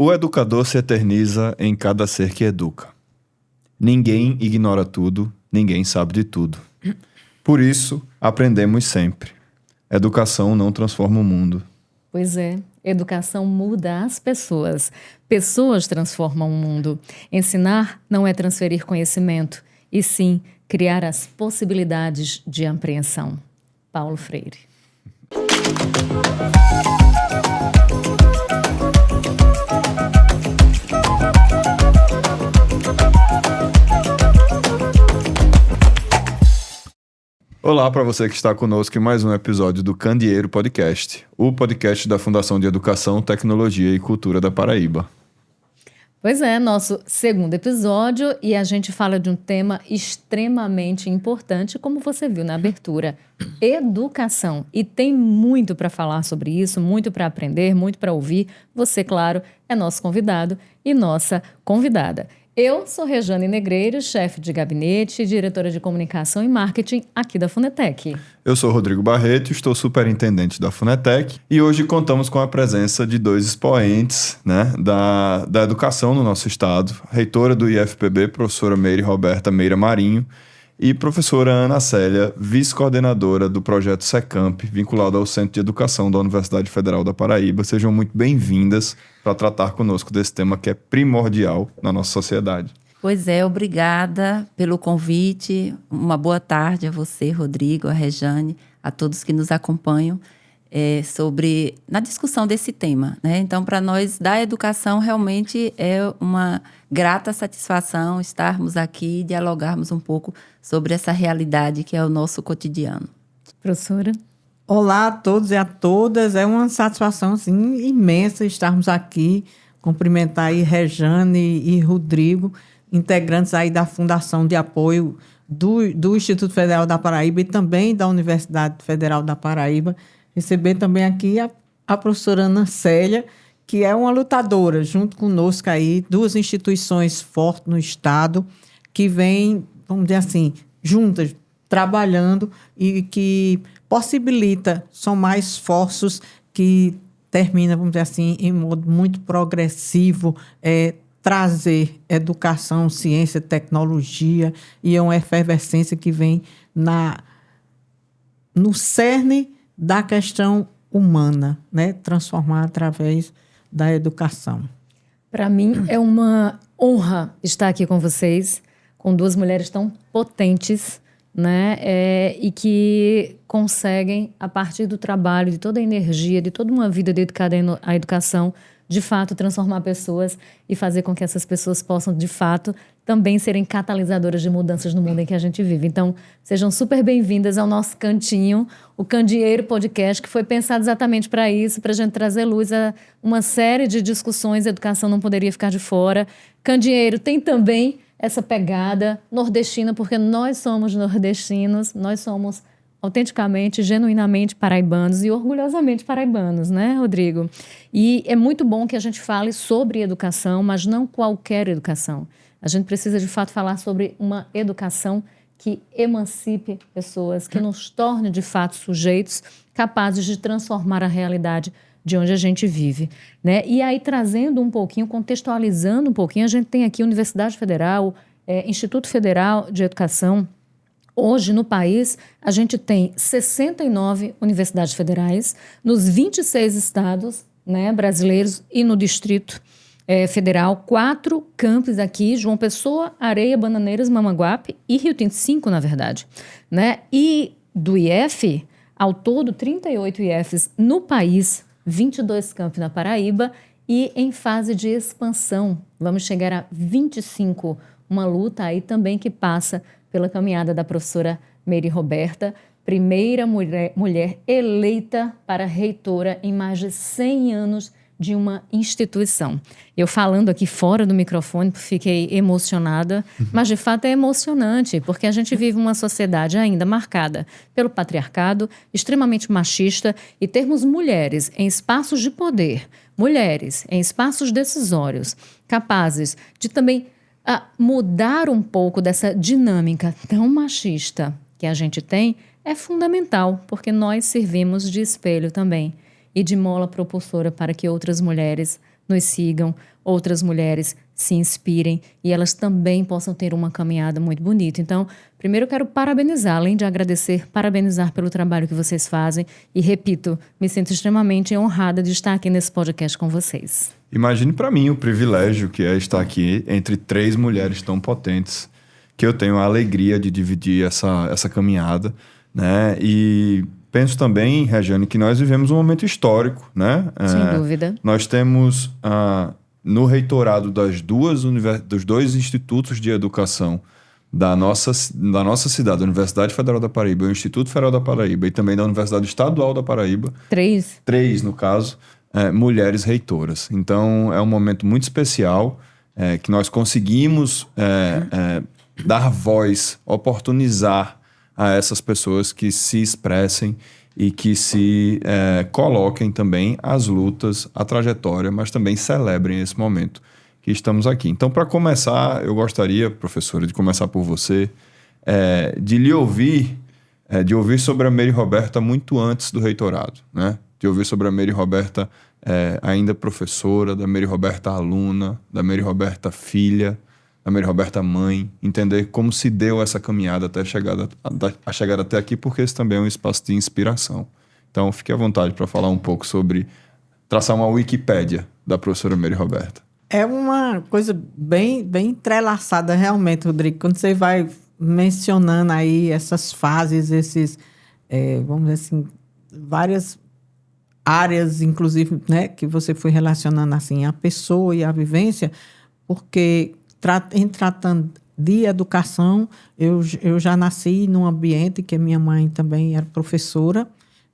O educador se eterniza em cada ser que educa. Ninguém ignora tudo, ninguém sabe de tudo. Por isso, aprendemos sempre. Educação não transforma o mundo. Pois é, educação muda as pessoas. Pessoas transformam o mundo. Ensinar não é transferir conhecimento, e sim criar as possibilidades de apreensão. Paulo Freire. Olá para você que está conosco em mais um episódio do Candeeiro Podcast, o podcast da Fundação de Educação, Tecnologia e Cultura da Paraíba. Pois é, nosso segundo episódio e a gente fala de um tema extremamente importante, como você viu na abertura, educação. E tem muito para falar sobre isso, muito para aprender, muito para ouvir. Você, claro, é nosso convidado e nossa convidada. Eu sou Rejane Negreiro, chefe de gabinete e diretora de comunicação e marketing aqui da Funetec. Eu sou Rodrigo Barreto, estou superintendente da Funetec e hoje contamos com a presença de dois expoentes, da educação no nosso estado, reitora do IFPB, professora Meire Roberta Meira Marinho, e professora Ana Célia, vice-coordenadora do projeto SECAMP, vinculado ao Centro de Educação da Universidade Federal da Paraíba. Sejam muito bem-vindas para tratar conosco desse tema que é primordial na nossa sociedade. Pois é, obrigada pelo convite. Uma boa tarde a você, Rodrigo, a Rejane, a todos que nos acompanham na discussão desse tema, né? Então, para nós da educação, realmente é uma grata satisfação estarmos aqui e dialogarmos um pouco sobre essa realidade que é o nosso cotidiano. Professora? Olá a todos e a todas. É uma satisfação assim, imensa estarmos aqui. Cumprimentar aí Rejane e Rodrigo, integrantes aí da Fundação de Apoio do Instituto Federal da Paraíba e também da Universidade Federal da Paraíba. Receber também aqui a professora Ana Célia, que é uma lutadora, junto conosco aí, duas instituições fortes no Estado, que vêm, vamos dizer assim, juntas, trabalhando e que possibilita, são mais esforços que termina, vamos dizer assim, em modo muito progressivo, trazer educação, ciência, tecnologia, e é uma efervescência que vem no cerne da questão humana, né? Transformar através da educação. Para mim é uma honra estar aqui com vocês, com duas mulheres tão potentes, né? E que conseguem, a partir do trabalho, de toda a energia, de toda uma vida dedicada à educação, de fato transformar pessoas e fazer com que essas pessoas possam, de fato, também serem catalisadoras de mudanças no mundo em que a gente vive. Então, sejam super bem-vindas ao nosso cantinho, o Candeeiro Podcast, que foi pensado exatamente para isso, para a gente trazer luz a uma série de discussões. A educação não poderia ficar de fora. Candeeiro tem também essa pegada nordestina, porque nós somos nordestinos, nós somos autenticamente, genuinamente paraibanos e orgulhosamente paraibanos, né, Rodrigo? E é muito bom que a gente fale sobre educação, mas não qualquer educação. A gente precisa, de fato, falar sobre uma educação que emancipe pessoas, que nos torne, de fato, sujeitos capazes de transformar a realidade de onde a gente vive, né? E aí, trazendo um pouquinho, contextualizando um pouquinho, a gente tem aqui Universidade Federal, Instituto Federal de Educação. Hoje, no país, a gente tem 69 universidades federais, nos 26 estados, né, brasileiros e no Distrito Federal, 4 campos aqui, João Pessoa, Areia, Bananeiras, Mamanguape e Rio Tinto, 5, na verdade, né? E do IF, ao todo, 38 IFs no país, 22 campos na Paraíba e em fase de expansão. Vamos chegar a 25, uma luta aí também que passa pela caminhada da professora Meire Roberta, primeira mulher eleita para reitora em mais de 100 anos de uma instituição. Eu falando aqui fora do microfone, fiquei emocionada, mas de fato é emocionante, porque a gente vive uma sociedade ainda marcada pelo patriarcado, extremamente machista, e termos mulheres em espaços de poder, mulheres em espaços decisórios, capazes de também mudar um pouco dessa dinâmica tão machista que a gente tem, é fundamental, porque nós servimos de espelho também e de mola propulsora para que outras mulheres nos sigam, outras mulheres se inspirem e elas também possam ter uma caminhada muito bonita. Então, primeiro eu quero parabenizar, além de agradecer, parabenizar pelo trabalho que vocês fazem e, repito, me sinto extremamente honrada de estar aqui nesse podcast com vocês. Imagine para mim o privilégio que é estar aqui entre 3 mulheres tão potentes, que eu tenho a alegria de dividir essa caminhada, né? E penso também, Rejane, que nós vivemos um momento histórico, né? Sem dúvida. Nós temos no reitorado dos 2 institutos de educação da nossa cidade, a Universidade Federal da Paraíba, o Instituto Federal da Paraíba e também da Universidade Estadual da Paraíba. 3, no caso, mulheres reitoras. Então, é um momento muito especial que nós conseguimos dar voz, oportunizar a essas pessoas que se expressem e que se coloquem também as lutas, a trajetória, mas também celebrem esse momento que estamos aqui. Então, para começar, eu gostaria, professora, de começar por você, de lhe ouvir, de ouvir sobre a Meire Roberta muito antes do reitorado, né? De ouvir sobre a Meire Roberta ainda professora, da Meire Roberta aluna, da Meire Roberta filha, da Meire Roberta mãe, entender como se deu essa caminhada até a chegada até aqui, porque esse também é um espaço de inspiração. Então, fique à vontade para falar um pouco sobre, traçar uma Wikipédia da professora Meire Roberta. É uma coisa bem, bem entrelaçada realmente, Rodrigo. Quando você vai mencionando aí essas fases, vamos dizer assim, várias áreas, inclusive, né, que você foi relacionando assim, a pessoa e a vivência, porque em tratando de educação, eu já nasci num ambiente que minha mãe também era professora.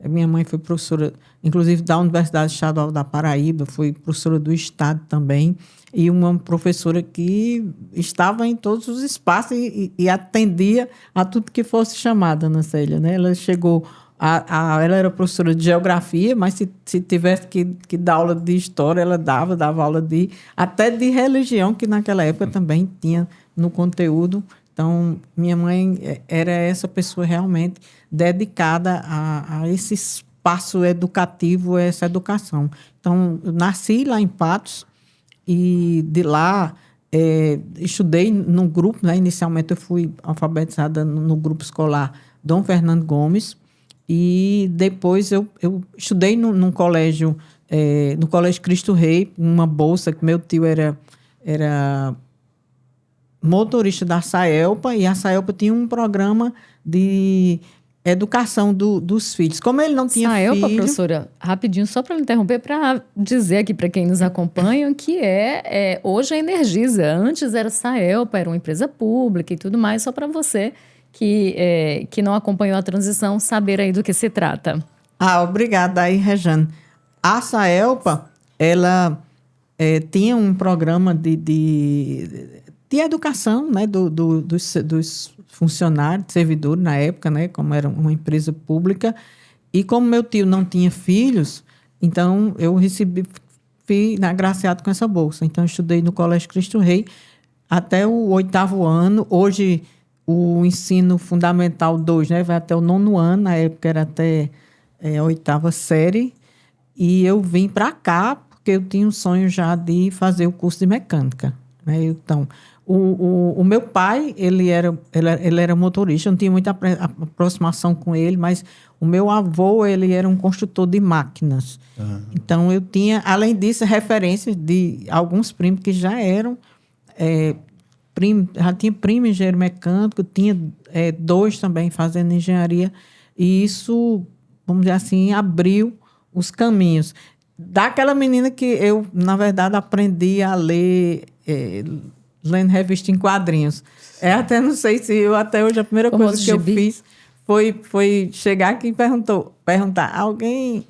Minha mãe foi professora, inclusive, da Universidade Estadual da Paraíba, foi professora do Estado também, e uma professora que estava em todos os espaços e atendia a tudo que fosse chamada, Ana Célia, né? Ela chegou... ela era professora de geografia, mas se tivesse que dar aula de história, ela dava aula até de religião, que naquela época também tinha no conteúdo. Então, minha mãe era essa pessoa realmente dedicada a esse espaço educativo, essa educação. Então, eu nasci lá em Patos e de lá estudei num grupo, né? Inicialmente eu fui alfabetizada no grupo escolar Dom Fernando Gomes. E depois eu estudei num colégio, no Colégio Cristo Rei, uma bolsa, que meu tio era motorista da Saelpa, e a Saelpa tinha um programa de educação dos filhos. Como ele não tinha Saelpa, filho... professora, rapidinho, só para me interromper, para dizer aqui para quem nos acompanha que hoje a Energisa. Antes era Saelpa, era uma empresa pública e tudo mais, só para você... Que não acompanhou a transição, saber aí do que se trata. Obrigada aí, Rejane. A Saelpa, ela tinha um programa de educação, né, dos funcionários, servidores na época, né, como era uma empresa pública. E como meu tio não tinha filhos, então eu fui agraciado com essa bolsa. Então, eu estudei no Colégio Cristo Rei até o 8º ano. Hoje... o ensino fundamental 2, né, vai até o 9º ano, na época era até a 8ª série, e eu vim para cá porque eu tinha um sonho já de fazer o curso de mecânica, né? Então, o meu pai, ele era motorista, eu não tinha muita aproximação com ele, mas o meu avô, ele era um construtor de máquinas. Uhum. Então, eu tinha, além disso, referências de alguns primos que já eram... já tinha primo engenheiro mecânico, tinha 2 também fazendo engenharia, e isso, vamos dizer assim, abriu os caminhos. Daquela menina que eu, na verdade, aprendi a ler, lendo revista em quadrinhos. Até não sei se até hoje a primeira coisa que eu fiz foi chegar aqui e perguntar, alguém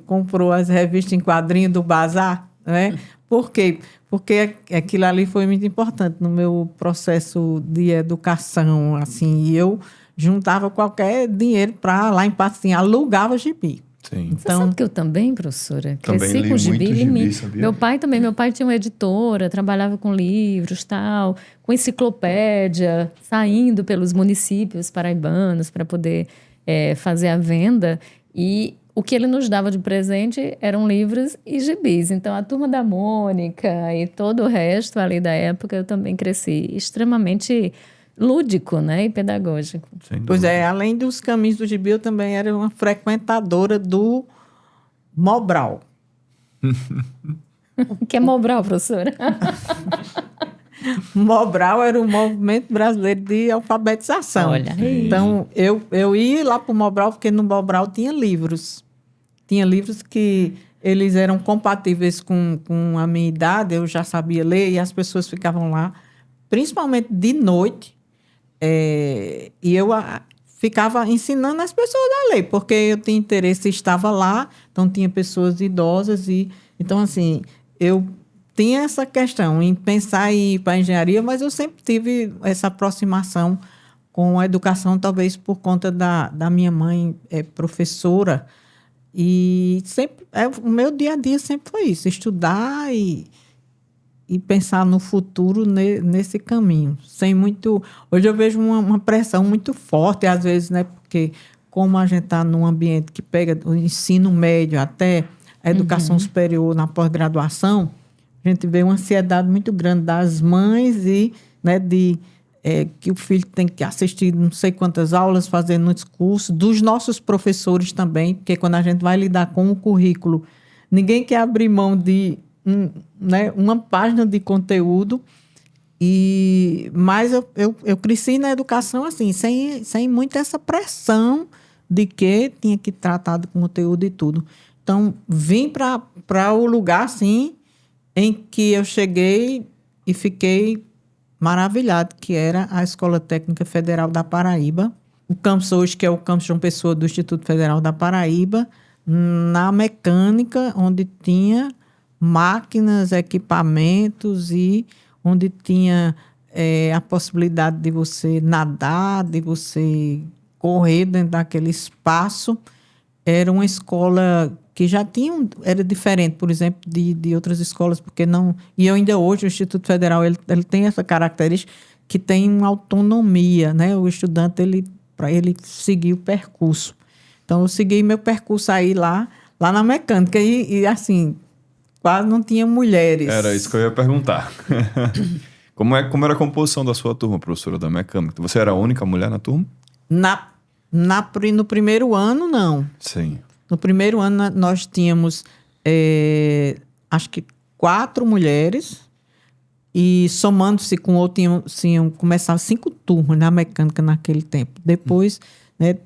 comprou as revistas em quadrinhos do Bazar? Né? Por quê? Porque aquilo ali foi muito importante no meu processo de educação, assim, e eu juntava qualquer dinheiro para lá em Patos, assim, alugava gibi. Sim. Então, você sabe que eu também, professora, cresci com gibi. Meu pai tinha uma editora, trabalhava com livros, tal, com enciclopédia, saindo pelos municípios paraibanos para poder fazer a venda. E o que ele nos dava de presente eram livros e gibis. Então, a Turma da Mônica e todo o resto ali da época, eu também cresci extremamente lúdico, né? E pedagógico. Sem Pois dúvida. é, além dos caminhos do gibi, eu também era uma frequentadora do Mobral. O que é Mobral, professora? Mobral era o Movimento Brasileiro de Alfabetização. Olha aí. Então, eu ia lá para o Mobral, porque no Mobral tinha livros. Tinha livros que eles eram compatíveis com a minha idade, eu já sabia ler, e as pessoas ficavam lá, principalmente de noite, e eu ficava ensinando as pessoas a ler, porque eu tinha interesse, estava lá, então tinha pessoas idosas, e então, assim, eu tinha essa questão em pensar em ir para a engenharia, mas eu sempre tive essa aproximação com a educação, talvez por conta da minha mãe professora, e sempre, o meu dia a dia sempre foi isso, estudar e pensar no futuro nesse caminho, sem muito... Hoje eu vejo uma pressão muito forte, às vezes, né? Porque como a gente está num ambiente que pega o ensino médio até a educação superior na pós-graduação, a gente vê uma ansiedade muito grande das mães e, né, que o filho tem que assistir não sei quantas aulas, fazer muitos cursos, dos nossos professores também, porque quando a gente vai lidar com o currículo, ninguém quer abrir mão de uma página de conteúdo, mas eu cresci na educação assim, sem muito essa pressão de que tinha que tratar do conteúdo e tudo. Então, vim para o lugar assim, em que eu cheguei e fiquei maravilhado, que era a Escola Técnica Federal da Paraíba, o campus hoje, que é o campus João Pessoa do Instituto Federal da Paraíba, na mecânica, onde tinha máquinas, equipamentos e onde tinha a possibilidade de você nadar, de você correr dentro daquele espaço. Era uma escola que já tinha, era diferente, por exemplo, de outras escolas, porque não... E ainda hoje o Instituto Federal ele tem essa característica que tem uma autonomia, né? O estudante, para ele seguir o percurso. Então, eu segui meu percurso aí lá na mecânica e assim, quase não tinha mulheres. Era isso que eu ia perguntar. Como era a composição da sua turma, professora da mecânica? Você era a única mulher na turma? No primeiro ano, não. Sim. No primeiro ano, nós tínhamos, acho que 4 mulheres, e somando-se com outro, começava 5 turmas na mecânica naquele tempo. Depois, né,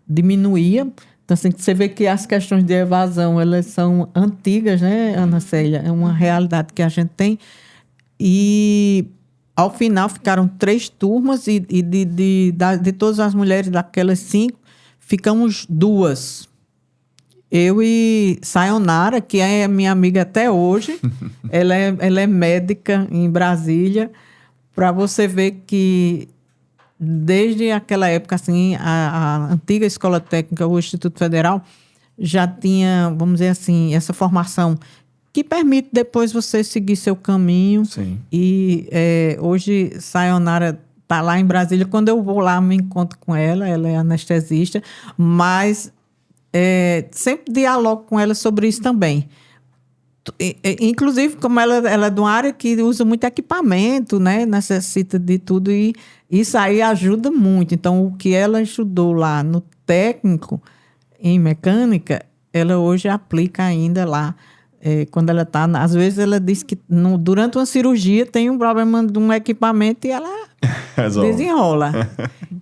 diminuía. Então, assim, você vê que as questões de evasão, elas são antigas, né, Ana Célia? É uma realidade que a gente tem. E, ao final, ficaram 3 turmas, e de todas as mulheres daquelas 5, ficamos 2. Eu e Sayonara, que é minha amiga até hoje, ela é médica em Brasília, para você ver que desde aquela época, assim, a antiga Escola Técnica, o Instituto Federal, já tinha, vamos dizer assim, essa formação que permite depois você seguir seu caminho. Sim. E hoje Sayonara está lá em Brasília. Quando eu vou lá, eu me encontro com ela é anestesista, mas sempre dialogo com ela sobre isso também. Inclusive, como ela é de uma área que usa muito equipamento, né? Necessita de tudo, e isso aí ajuda muito. Então, o que ela estudou lá no técnico, em mecânica, ela hoje aplica ainda lá. Quando ela está... Às vezes, ela diz que durante uma cirurgia tem um problema de um equipamento e ela desenrola.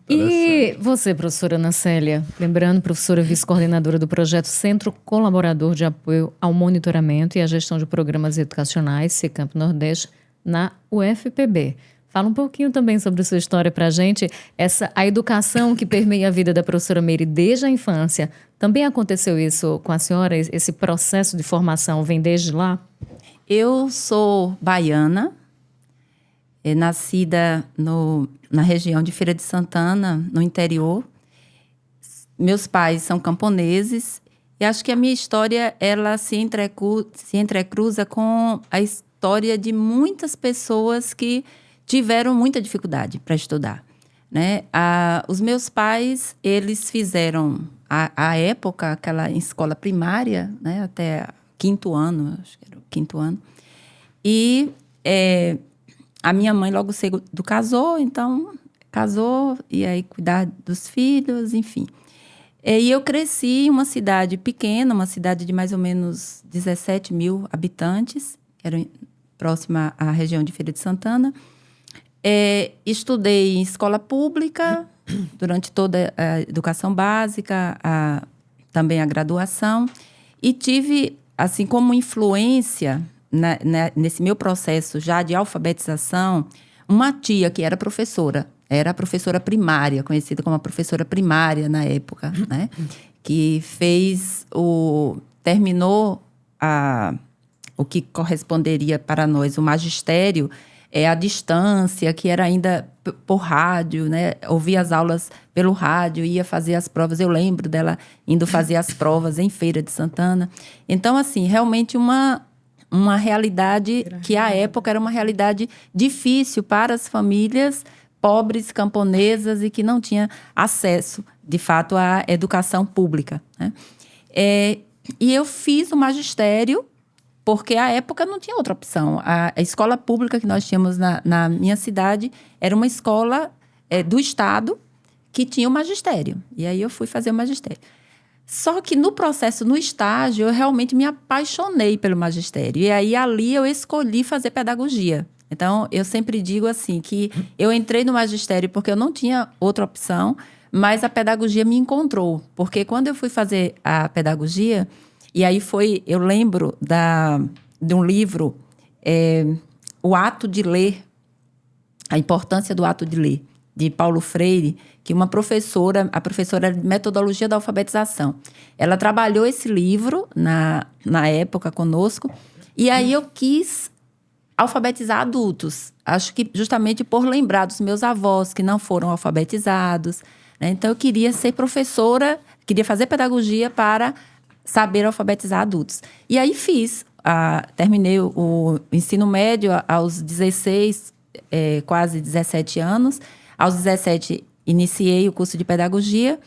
E você, professora Ana Célia, lembrando, professora vice-coordenadora do projeto Centro Colaborador de Apoio ao Monitoramento e à Gestão de Programas Educacionais, Secamp Nordeste, na UFPB. Fala um pouquinho também sobre sua história para a gente. A educação que permeia a vida da professora Meire desde a infância. Também aconteceu isso com a senhora? Esse processo de formação vem desde lá? Eu sou baiana, nascida na região de Feira de Santana, no interior. Meus pais são camponeses e acho que a minha história ela se entrecruza com a história de muitas pessoas que tiveram muita dificuldade para estudar, né? Os meus pais, eles fizeram à época, aquela escola primária, né, até quinto ano, acho que era o quinto ano. E a minha mãe logo cedo casou, então casou, e aí cuidar dos filhos, enfim. E eu cresci em uma cidade pequena, uma cidade de mais ou menos 17 mil habitantes, que era próxima à região de Feira de Santana. Estudei em escola pública durante toda a educação básica, também a graduação, e tive, assim, como influência nesse meu processo já de alfabetização, uma tia que era professora primária, conhecida como a professora primária na época, né? Que terminou o que corresponderia para nós o magistério, à distância, que era ainda por rádio, né? Ouvia as aulas pelo rádio, ia fazer as provas. Eu lembro dela indo fazer as provas em Feira de Santana. Então, assim, realmente uma realidade que, à época, era uma realidade difícil para as famílias pobres, camponesas e que não tinha acesso, de fato, à educação pública, né? E eu fiz o magistério porque, à época, não tinha outra opção. A escola pública que nós tínhamos na minha cidade era uma escola do Estado que tinha o magistério. E aí eu fui fazer o magistério. Só que no processo, no estágio, eu realmente me apaixonei pelo magistério. E aí, ali, eu escolhi fazer pedagogia. Então, eu sempre digo assim, que eu entrei no magistério porque eu não tinha outra opção, mas a pedagogia me encontrou. Porque quando eu fui fazer a pedagogia, e aí eu lembro de um livro, O Ato de Ler, a importância do ato de ler, de Paulo Freire, que a professora de metodologia da alfabetização, ela trabalhou esse livro na época conosco, e aí eu quis alfabetizar adultos. Acho que justamente por lembrar dos meus avós que não foram alfabetizados, né? Então, eu queria ser professora, queria fazer pedagogia para saber alfabetizar adultos. E aí terminei o ensino médio aos 16, quase 17 anos. Aos 17, iniciei o curso de pedagogia.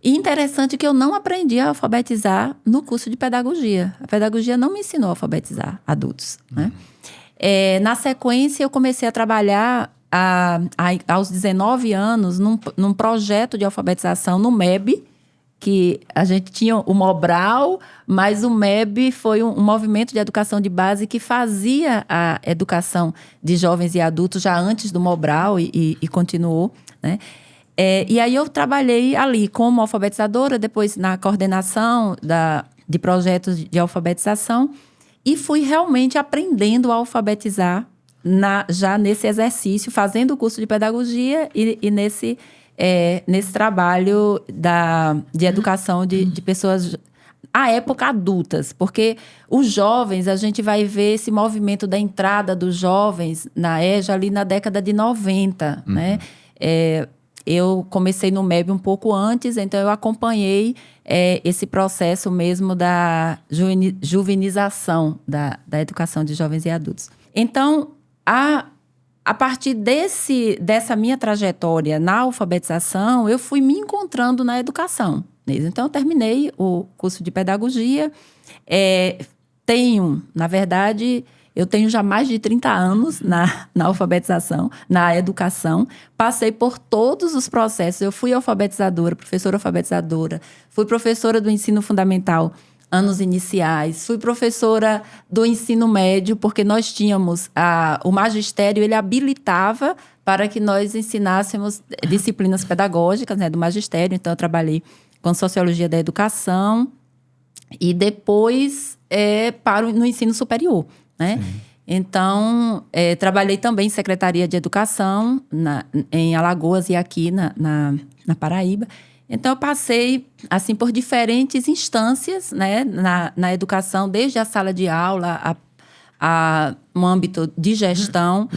E interessante que eu não aprendi a alfabetizar no curso de pedagogia. A pedagogia não me ensinou a alfabetizar adultos, né? Na sequência, eu comecei a trabalhar aos 19 anos num projeto de alfabetização no MEB, que a gente tinha o Mobral, mas o MEB foi um movimento de educação de base que fazia a educação de jovens e adultos já antes do Mobral e continuou, né? E aí eu trabalhei ali como alfabetizadora, depois na coordenação de projetos de alfabetização, e fui realmente aprendendo a alfabetizar já nesse exercício, fazendo o curso de pedagogia e nesse trabalho de educação de pessoas, à época, adultas. Porque os jovens, a gente vai ver esse movimento da entrada dos jovens na EJA ali na década de 90, né? Eu comecei no MEB um pouco antes, então eu acompanhei esse processo mesmo da juvenização da educação de jovens e adultos. Então, a partir dessa minha trajetória na alfabetização, eu fui me encontrando na educação. Então, eu terminei o curso de pedagogia. Eu tenho já mais de 30 anos na alfabetização, na educação. Passei por todos os processos. Eu fui alfabetizadora, professora alfabetizadora. Fui professora do ensino fundamental, anos iniciais. Fui professora do ensino médio, porque nós tínhamos o magistério, ele habilitava para que nós ensinássemos disciplinas pedagógicas, né, do magistério. Então, eu trabalhei com sociologia da educação e depois no ensino superior, né? Então, trabalhei também em Secretaria de Educação em Alagoas e aqui na Paraíba. Então, eu passei assim, por diferentes instâncias, né, na educação, desde a sala de aula a um âmbito de gestão,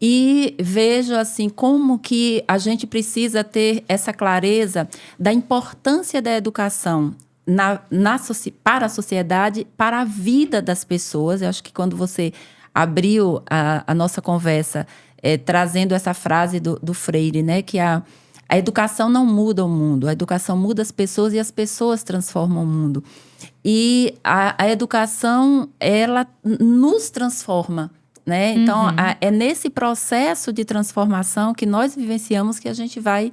e vejo assim, como que a gente precisa ter essa clareza da importância da educação para a sociedade, para a vida das pessoas. Eu acho que quando você abriu a nossa conversa trazendo essa frase do Freire, né, que a A educação não muda o mundo, a educação muda as pessoas e as pessoas transformam o mundo. E a educação, ela nos transforma, né? Então, é nesse processo de transformação que nós vivenciamos que a gente vai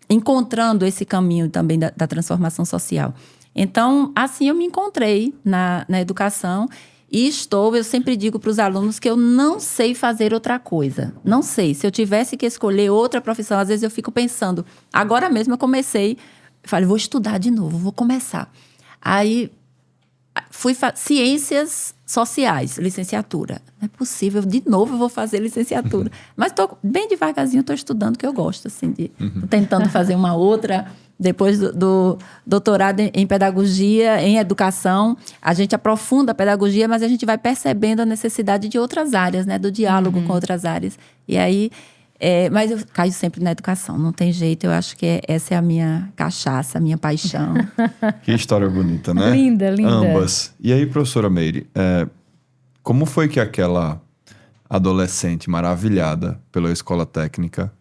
encontrando esse caminho também da transformação social. Então, assim eu me encontrei na educação e eu sempre digo para os alunos que eu não sei fazer outra coisa. Não sei. Se eu tivesse que escolher outra profissão, às vezes eu fico pensando. Agora mesmo eu comecei, falei, vou estudar de novo, vou começar. Aí fui ciências sociais, licenciatura. Não é possível, de novo eu vou fazer licenciatura. Mas estou bem devagarzinho, estou estudando, que eu gosto, assim, tentando fazer uma outra. Depois do doutorado em pedagogia, em educação, a gente aprofunda a pedagogia, mas a gente vai percebendo a necessidade de outras áreas, né? Do diálogo com outras áreas. E aí, mas eu caio sempre na educação, não tem jeito. Eu acho que essa é a minha cachaça, a minha paixão. Que história bonita, né? Linda, linda. Ambas. E aí, professora Meire, como foi que aquela adolescente maravilhada pela escola técnica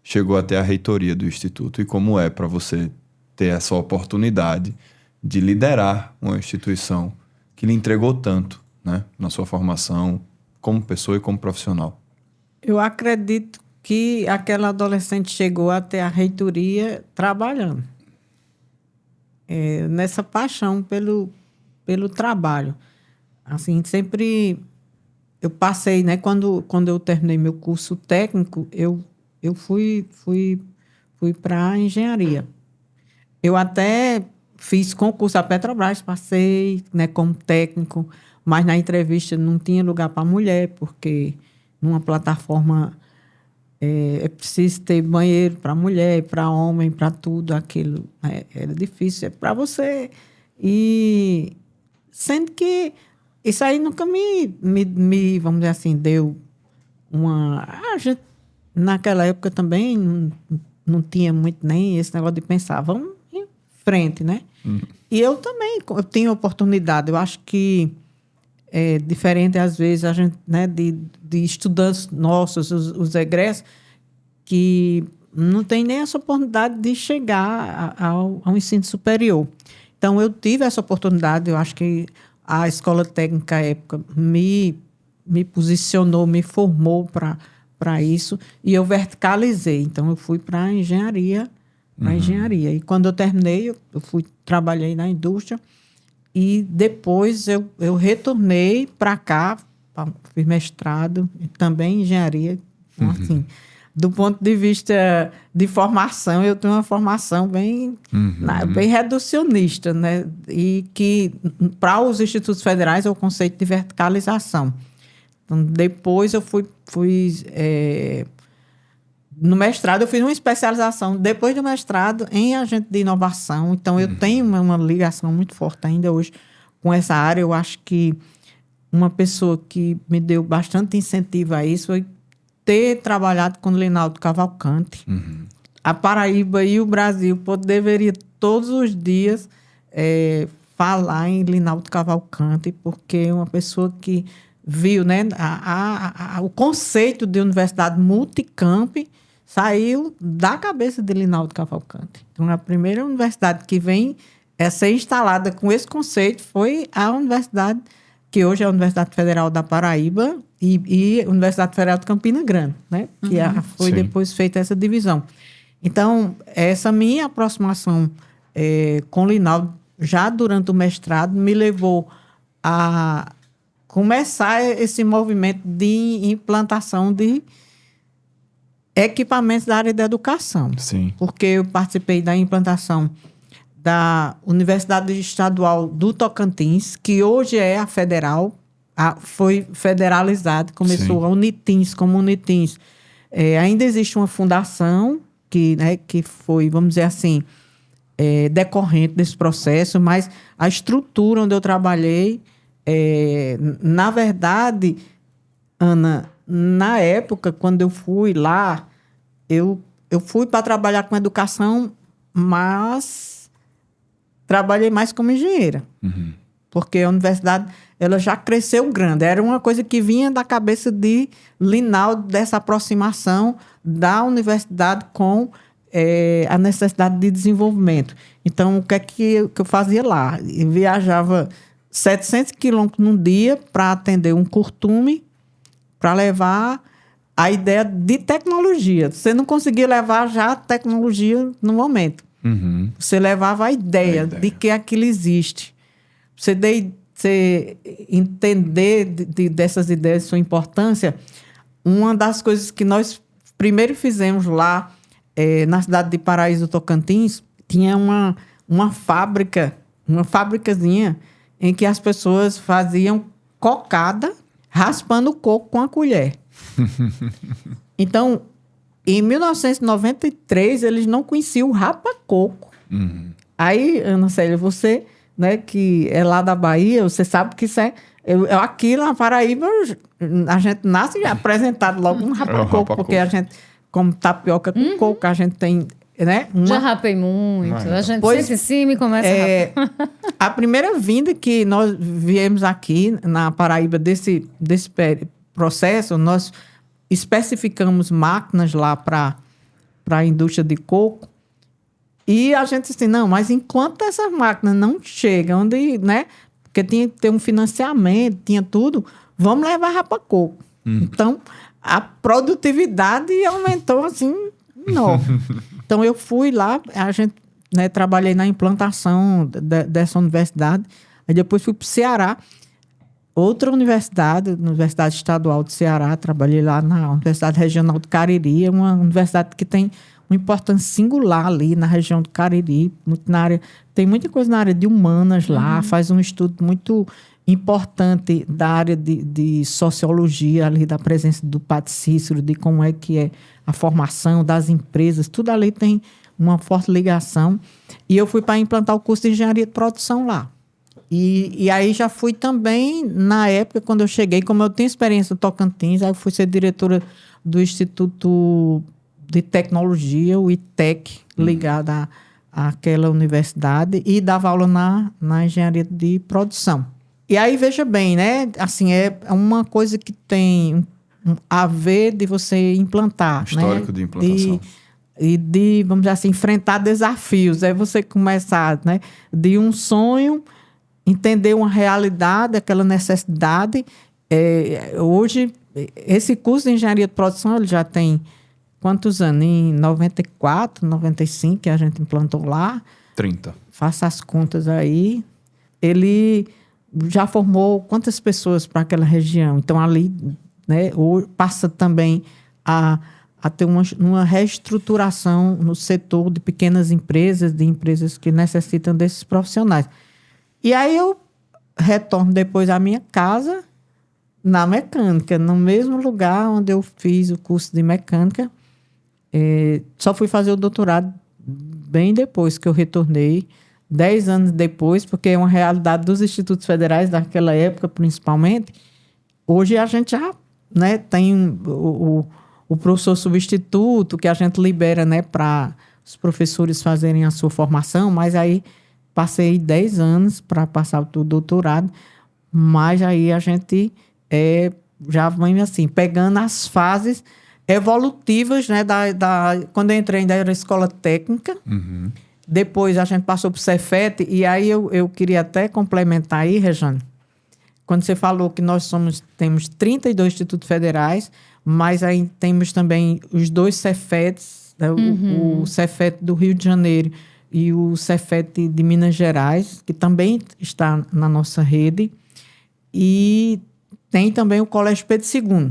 chegou até a reitoria do Instituto? E como é para você ter essa oportunidade de liderar uma instituição que lhe entregou tanto, né, na sua formação como pessoa e como profissional? Eu acredito que aquela adolescente chegou até a reitoria trabalhando. Nessa paixão pelo trabalho. Assim, sempre eu passei, né? Quando eu terminei meu curso técnico, eu fui para a engenharia. Eu até fiz concurso à Petrobras, passei, né, como técnico, mas na entrevista não tinha lugar para mulher, porque numa plataforma é preciso ter banheiro para mulher, para homem, para tudo aquilo. Era difícil, para você. E sendo que isso aí nunca me vamos dizer assim, deu uma... A gente, naquela época também não tinha muito nem esse negócio de pensar, vamos em frente, né? E eu também tenho oportunidade. Eu acho que é diferente, às vezes, a gente, né, de estudantes nossos, os egressos, que não tem nem essa oportunidade de chegar ao ensino superior. Então, eu tive essa oportunidade. Eu acho que a escola técnica, à época, me posicionou, me formou para isso, e eu verticalizei. Então, eu fui para a engenharia. Engenharia. E quando eu terminei, eu trabalhei na indústria, e depois eu retornei para cá, fiz mestrado, e também engenharia. Então, assim, do ponto de vista de formação, eu tenho uma formação bem reducionista, né? E que, para os institutos federais, é o conceito de verticalização. Então, depois eu fui no mestrado, eu fiz uma especialização, depois do mestrado, em agente de inovação. Então, eu tenho uma ligação muito forte ainda hoje com essa área. Eu acho que uma pessoa que me deu bastante incentivo a isso foi ter trabalhado com o Linaldo Cavalcante. A Paraíba e o Brasil deveria todos os dias falar em Linaldo Cavalcante, porque é uma pessoa que viu, né, o conceito de universidade multicamp saiu da cabeça de Linaldo Cavalcante. Então, a primeira universidade que vem a ser instalada com esse conceito foi a universidade, que hoje é a Universidade Federal da Paraíba e a Universidade Federal de Campina Grande, né? Que foi depois feita essa divisão. Então, essa minha aproximação com o Linaldo, já durante o mestrado, me levou a começar esse movimento de implantação de equipamentos da área da educação. Sim. Porque eu participei da implantação da Universidade Estadual do Tocantins, que hoje é a federal, foi federalizado, começou a Unitins, como Unitins. Ainda existe uma fundação que foi, vamos dizer assim, decorrente desse processo, mas a estrutura onde eu trabalhei, na verdade, Ana, na época, quando eu fui lá, eu fui para trabalhar com educação, mas trabalhei mais como engenheira. Porque a universidade ela já cresceu grande. Era uma coisa que vinha da cabeça de Linaldo, dessa aproximação da universidade com a necessidade de desenvolvimento. Então, o que é que eu fazia lá? Eu viajava 700 quilômetros num dia para atender um curtume, para levar a ideia de tecnologia. Você não conseguia levar já a tecnologia no momento. Você levava a ideia de que aquilo existe. Você entender dessas ideias, sua importância. Uma das coisas que nós primeiro fizemos lá na cidade de Paraíso, Tocantins, tinha uma fábricazinha em que as pessoas faziam cocada raspando o coco com a colher. Então, em 1993, eles não conheciam o rapa-coco. Aí, Ana Célia, você, né, que é lá da Bahia, você sabe que isso aqui na Paraíba, a gente nasce apresentado logo um rapa-coco, porque a gente, como tapioca com coco, a gente tem, né? Já rapei muito. A gente senta em cima e começa a rapar. A primeira vinda que nós viemos aqui na Paraíba desse processo, nós especificamos máquinas lá para a indústria de coco. E a gente disse, não, mas enquanto essas máquinas não chegam, né? Porque tinha que ter um financiamento, tinha tudo, vamos levar rapa-coco. Então, a produtividade aumentou assim, enorme. Então, eu fui lá, a gente, né, trabalhei na implantação dessa universidade, aí depois fui para o Ceará, outra universidade, Universidade Estadual do Ceará, trabalhei lá na Universidade Regional do Cariri, é uma universidade que tem uma importância singular ali na região do Cariri, tem muita coisa na área de humanas lá, faz um estudo muito importante da área de sociologia ali, da presença do Padre Cícero, de como é que é a formação das empresas, tudo ali tem uma forte ligação. E eu fui para implantar o curso de engenharia de produção lá. E aí já fui também, na época, quando eu cheguei, como eu tenho experiência no Tocantins, aí eu fui ser diretora do Instituto de Tecnologia, o ITEC, ligado àquela universidade, e dava aula na engenharia de produção. E aí, veja bem, né? Assim, é uma coisa que tem a ver de você implantar. Histórico, né? De implantação. E de, vamos dizer assim, enfrentar desafios. É você começar, né? De um sonho, entender uma realidade, aquela necessidade. Hoje, esse curso de engenharia de produção, ele já tem quantos anos? Em 94, 95, que a gente implantou lá. 30. Faça as contas aí. Ele já formou quantas pessoas para aquela região? Então, ali, né, passa também a ter uma reestruturação no setor de pequenas empresas, de empresas que necessitam desses profissionais. E aí eu retorno depois à minha casa, na mecânica, no mesmo lugar onde eu fiz o curso de mecânica. Só fui fazer o doutorado bem depois que eu retornei, 10 anos depois, porque é uma realidade dos institutos federais daquela época, principalmente. Hoje a gente já, né, tem o professor substituto, que a gente libera, né, para os professores fazerem a sua formação, mas aí passei 10 anos para passar o doutorado, mas aí a gente já vem assim, pegando as fases evolutivas, né, quando eu entrei ainda era escola técnica. Depois a gente passou para o Cefet, e aí eu queria até complementar aí, Rejane, quando você falou que nós temos 32 institutos federais, mas aí temos também os 2 Cefets, né, o Cefet do Rio de Janeiro e o Cefet de Minas Gerais, que também está na nossa rede, e tem também o Colégio Pedro II.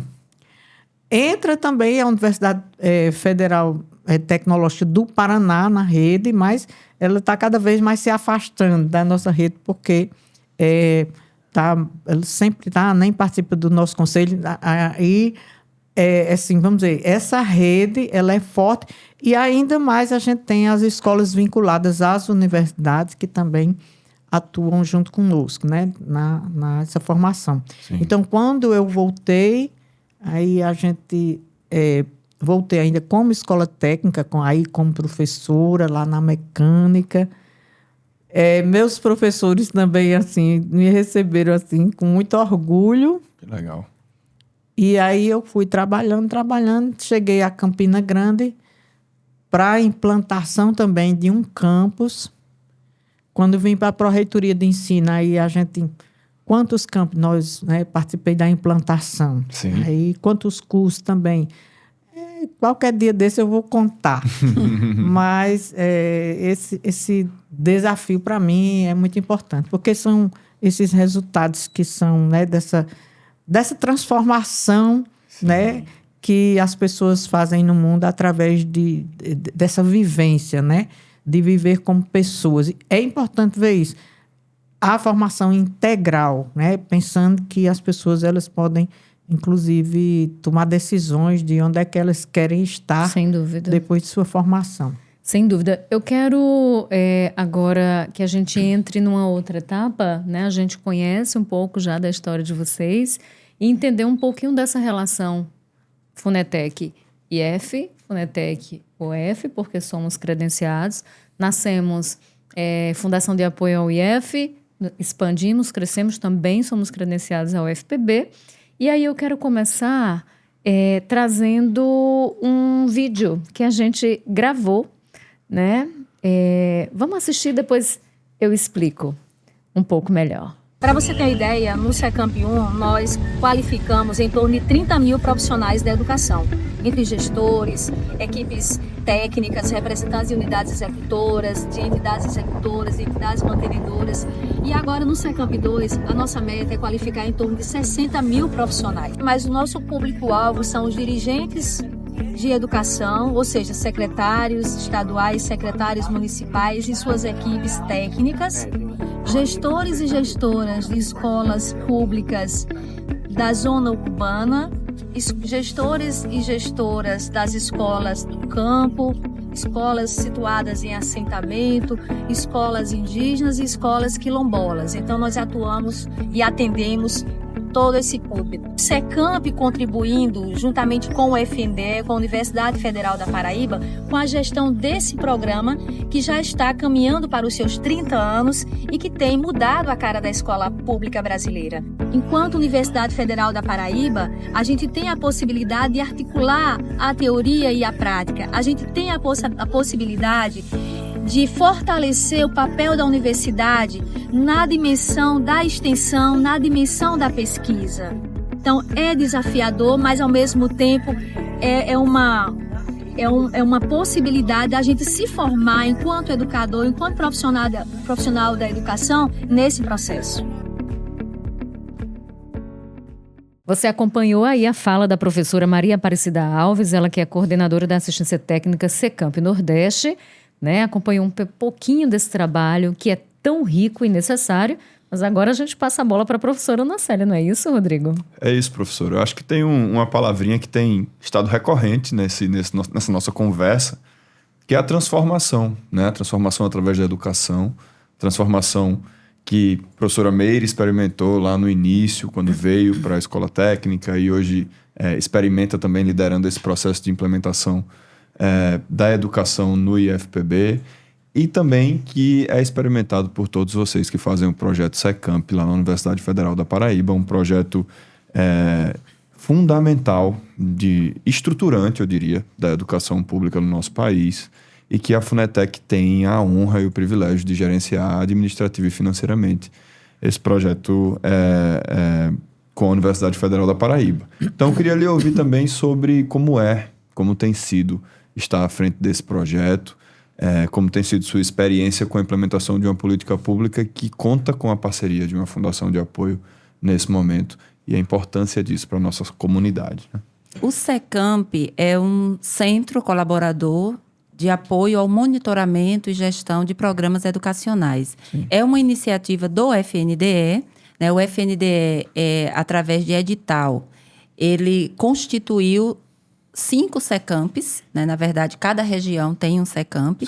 Entra também a Universidade Federal Tecnológica do Paraná na rede, mas ela está cada vez mais se afastando da nossa rede, porque ela sempre nem participa do nosso conselho. Aí, assim, vamos dizer, essa rede ela é forte, e ainda mais a gente tem as escolas vinculadas às universidades que também atuam junto conosco, né, nessa formação. Sim. Então, quando eu voltei, aí a gente voltei ainda como escola técnica, aí como professora lá na mecânica, Meus professores também, assim, me receberam, assim, com muito orgulho. Que legal. E aí eu fui trabalhando, cheguei a Campina Grande para a implantação também de um campus. Quando vim para a Pró-Reitoria de Ensino, aí a gente... Quantos campos nós, né, participei da implantação. Sim. Aí quantos cursos também. Qualquer dia desse eu vou contar. Mas esse desafio para mim é muito importante, porque são esses resultados que são, né, dessa transformação, né, que as pessoas fazem no mundo através dessa vivência, né, de viver como pessoas. É importante ver isso. A formação integral, né, pensando que as pessoas elas podem, inclusive, tomar decisões de onde é que elas querem estar. Sem dúvida. Depois de sua formação. Sem dúvida. Eu quero agora que a gente entre numa outra etapa, né? A gente conhece um pouco já da história de vocês e entender um pouquinho dessa relação FUNETEC-IF, FUNETEC-UF, porque somos credenciados. Nascemos Fundação de Apoio ao IF, expandimos, crescemos, também somos credenciados ao UFPB. E aí eu quero começar trazendo um vídeo que a gente gravou, né? Vamos assistir, depois eu explico um pouco melhor. Para você ter ideia, no Secamp 1 nós qualificamos em torno de 30 mil profissionais da educação, entre gestores, equipes técnicas, representantes de unidades executoras, de entidades mantenedoras. E agora no Secamp 2 a nossa meta é qualificar em torno de 60 mil profissionais. Mas o nosso público-alvo são os dirigentes de educação, ou seja, secretários estaduais, secretários municipais e suas equipes técnicas, gestores e gestoras de escolas públicas da zona urbana, gestores e gestoras das escolas do campo, escolas situadas em assentamento, escolas indígenas e escolas quilombolas. Então nós atuamos e atendemos todo esse público. O Secamp contribuindo, juntamente com o FNDE, com a Universidade Federal da Paraíba, com a gestão desse programa que já está caminhando para os seus 30 anos e que tem mudado a cara da escola pública brasileira. Enquanto Universidade Federal da Paraíba, a gente tem a possibilidade de articular a teoria e a prática. A gente tem a possibilidade de fortalecer o papel da universidade na dimensão da extensão, na dimensão da pesquisa. Então, é desafiador, mas ao mesmo tempo é uma possibilidade da gente se formar enquanto educador, enquanto profissional da educação nesse processo. Você acompanhou aí a fala da professora Maria Aparecida Alves, ela que é coordenadora da assistência técnica Secamp Nordeste, né? Acompanhou um pouquinho desse trabalho que é tão rico e necessário, mas agora a gente passa a bola para a professora Ana Célia, não é isso, Rodrigo? É isso, professor. Eu acho que tem uma palavrinha que tem estado recorrente nessa nossa conversa, que é a transformação, né? A transformação através da educação, transformação que a professora Meire experimentou lá no início, quando veio para a escola técnica e hoje experimenta também liderando esse processo de implementação da educação no IFPB, e também que é experimentado por todos vocês que fazem o projeto Secamp lá na Universidade Federal da Paraíba, um projeto fundamental, estruturante, eu diria, da educação pública no nosso país, e que a FUNETEC tem a honra e o privilégio de gerenciar administrativa e financeiramente esse projeto com a Universidade Federal da Paraíba. Então, eu queria lhe ouvir também sobre como tem sido estar à frente desse projeto, como tem sido sua experiência com a implementação de uma política pública que conta com a parceria de uma fundação de apoio nesse momento e a importância disso para a nossa comunidade, né? O Secamp é um centro colaborador de apoio ao monitoramento e gestão de programas educacionais. Sim. É uma iniciativa do FNDE, né? O FNDE, através de edital, ele constituiu 5 Secamps, né? Na verdade, cada região tem um Secamp.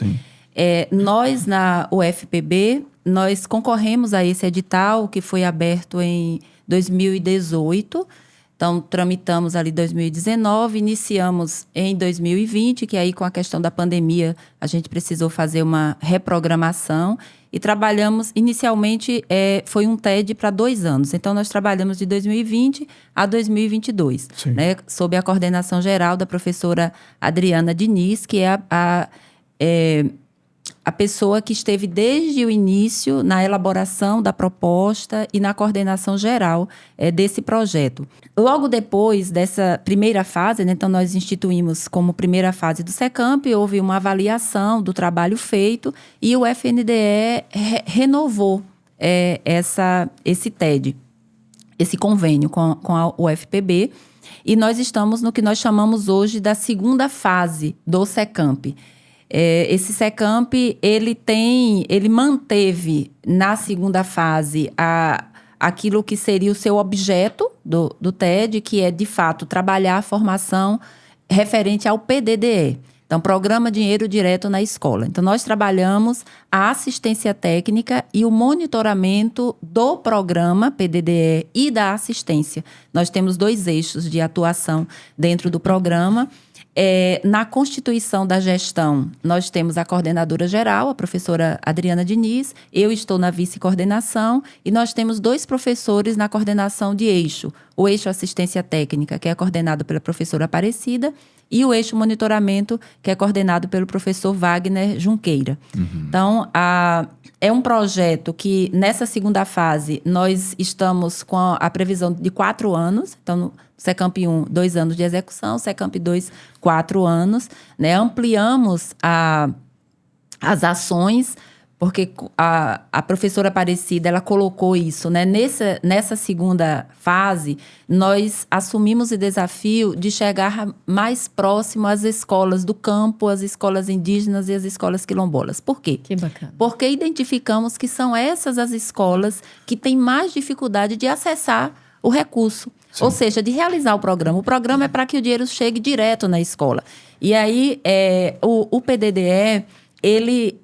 Nós, na UFPB, nós concorremos a esse edital que foi aberto em 2018. Então, tramitamos ali 2019, iniciamos em 2020, que aí com a questão da pandemia a gente precisou fazer uma reprogramação e trabalhamos, inicialmente, foi um TED para 2 anos. Então, nós trabalhamos de 2020 a 2022, né, sob a coordenação geral da professora Adriana Diniz, que é a pessoa que esteve desde o início na elaboração da proposta e na coordenação geral desse projeto. Logo depois dessa primeira fase, né, então nós instituímos como primeira fase do SECAMP, houve uma avaliação do trabalho feito e o FNDE renovou esse TED, esse convênio com a UFPB, e nós estamos no que nós chamamos hoje da segunda fase do SECAMP. Esse SECAMP, ele manteve na segunda fase aquilo que seria o seu objeto do TED, que é, de fato, trabalhar a formação referente ao PDDE. Então, Programa Dinheiro Direto na Escola. Então, nós trabalhamos a assistência técnica e o monitoramento do programa PDDE e da assistência. Nós temos 2 eixos de atuação dentro do programa. Na constituição da gestão, nós temos a coordenadora geral, a professora Adriana Diniz, eu estou na vice-coordenação e nós temos 2 professores na coordenação de eixo. O eixo assistência técnica, que é coordenado pela professora Aparecida, e o eixo monitoramento, que é coordenado pelo professor Wagner Junqueira. Então, é um projeto que, nessa segunda fase, nós estamos com a previsão de 4 anos. Então, no SECAMP 1, 2 anos de execução, SECAMP 2, 4 anos. Né? Ampliamos as ações, porque a professora Aparecida, ela colocou isso, né? Nessa segunda fase, nós assumimos o desafio de chegar mais próximo às escolas do campo, às escolas indígenas e às escolas quilombolas. Por quê? Que bacana. Porque identificamos que são essas as escolas que têm mais dificuldade de acessar o recurso. Sim. Ou seja, de realizar o programa. O programa é para que o dinheiro chegue direto na escola. E aí, o PDDE... ele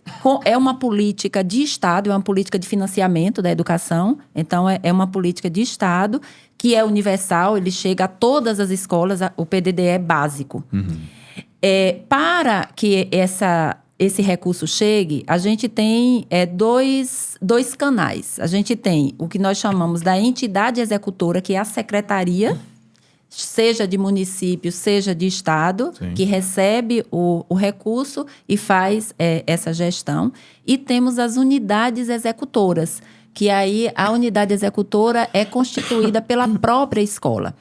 é uma política de Estado, é uma política de financiamento da educação. Então, é uma política de Estado que é universal, ele chega a todas as escolas, o PDDE é básico. Para que esse recurso chegue, a gente tem dois canais. A gente tem o que nós chamamos da entidade executora, que é a secretaria, seja de município, seja de estado, sim, que recebe o recurso e faz essa gestão. E temos as unidades executoras, que aí a unidade executora é constituída pela própria escola.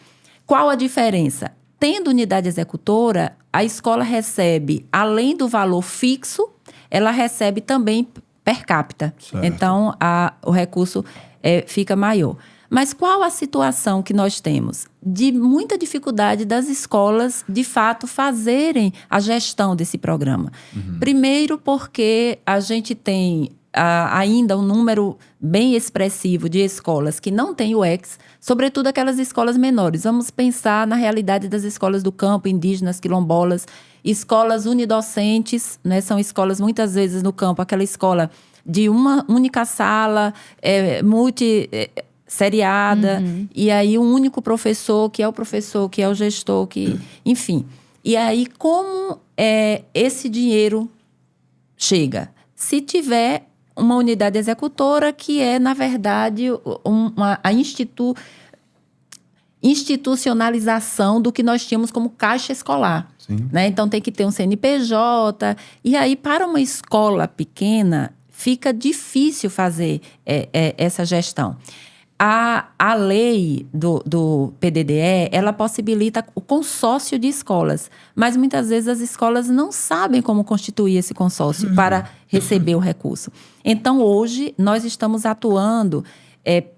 Qual a diferença? Tendo unidade executora, a escola recebe, além do valor fixo, ela recebe também per capita. Certo. Então, o recurso fica maior. Mas qual a situação que nós temos? De muita dificuldade das escolas, de fato, fazerem a gestão desse programa. Primeiro porque a gente tem ainda um número bem expressivo de escolas que não têm UX, sobretudo aquelas escolas menores. Vamos pensar na realidade das escolas do campo, indígenas, quilombolas, escolas unidocentes, né? São escolas, muitas vezes, no campo, aquela escola de uma única sala, seriada, e aí um único professor, que é o gestor, enfim. E aí, como esse dinheiro chega? Se tiver uma unidade executora que é, na verdade, a institucionalização do que nós tínhamos como caixa escolar. Né? Então, tem que ter um CNPJ. E aí, para uma escola pequena, fica difícil fazer essa gestão. A lei do PDDE, ela possibilita o consórcio de escolas, mas muitas vezes as escolas não sabem como constituir esse consórcio para receber o recurso. Então, hoje, nós estamos atuando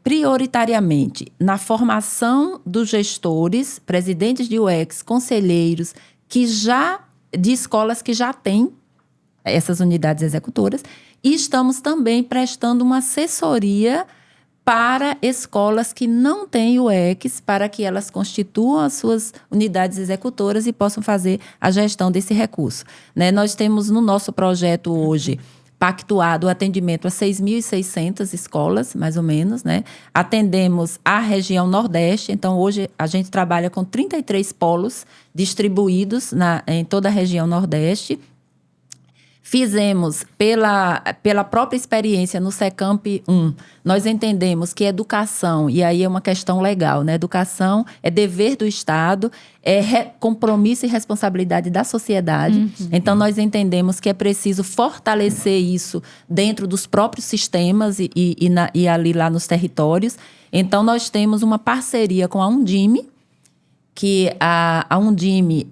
prioritariamente na formação dos gestores, presidentes de UX, conselheiros, de escolas que já têm essas unidades executoras, e estamos também prestando uma assessoria para escolas que não têm UX, para que elas constituam as suas unidades executoras e possam fazer a gestão desse recurso. Né? Nós temos no nosso projeto hoje pactuado o atendimento a 6.600 escolas, mais ou menos. Né? Atendemos a região Nordeste, então hoje a gente trabalha com 33 polos distribuídos em toda a região Nordeste. Fizemos, pela própria experiência no SECAMP 1, nós entendemos que educação, e aí é uma questão legal, né? Educação é dever do Estado, compromisso e responsabilidade da sociedade. Então, nós entendemos que é preciso fortalecer isso dentro dos próprios sistemas e ali lá nos territórios. Então, nós temos uma parceria com a Undime, que a Undime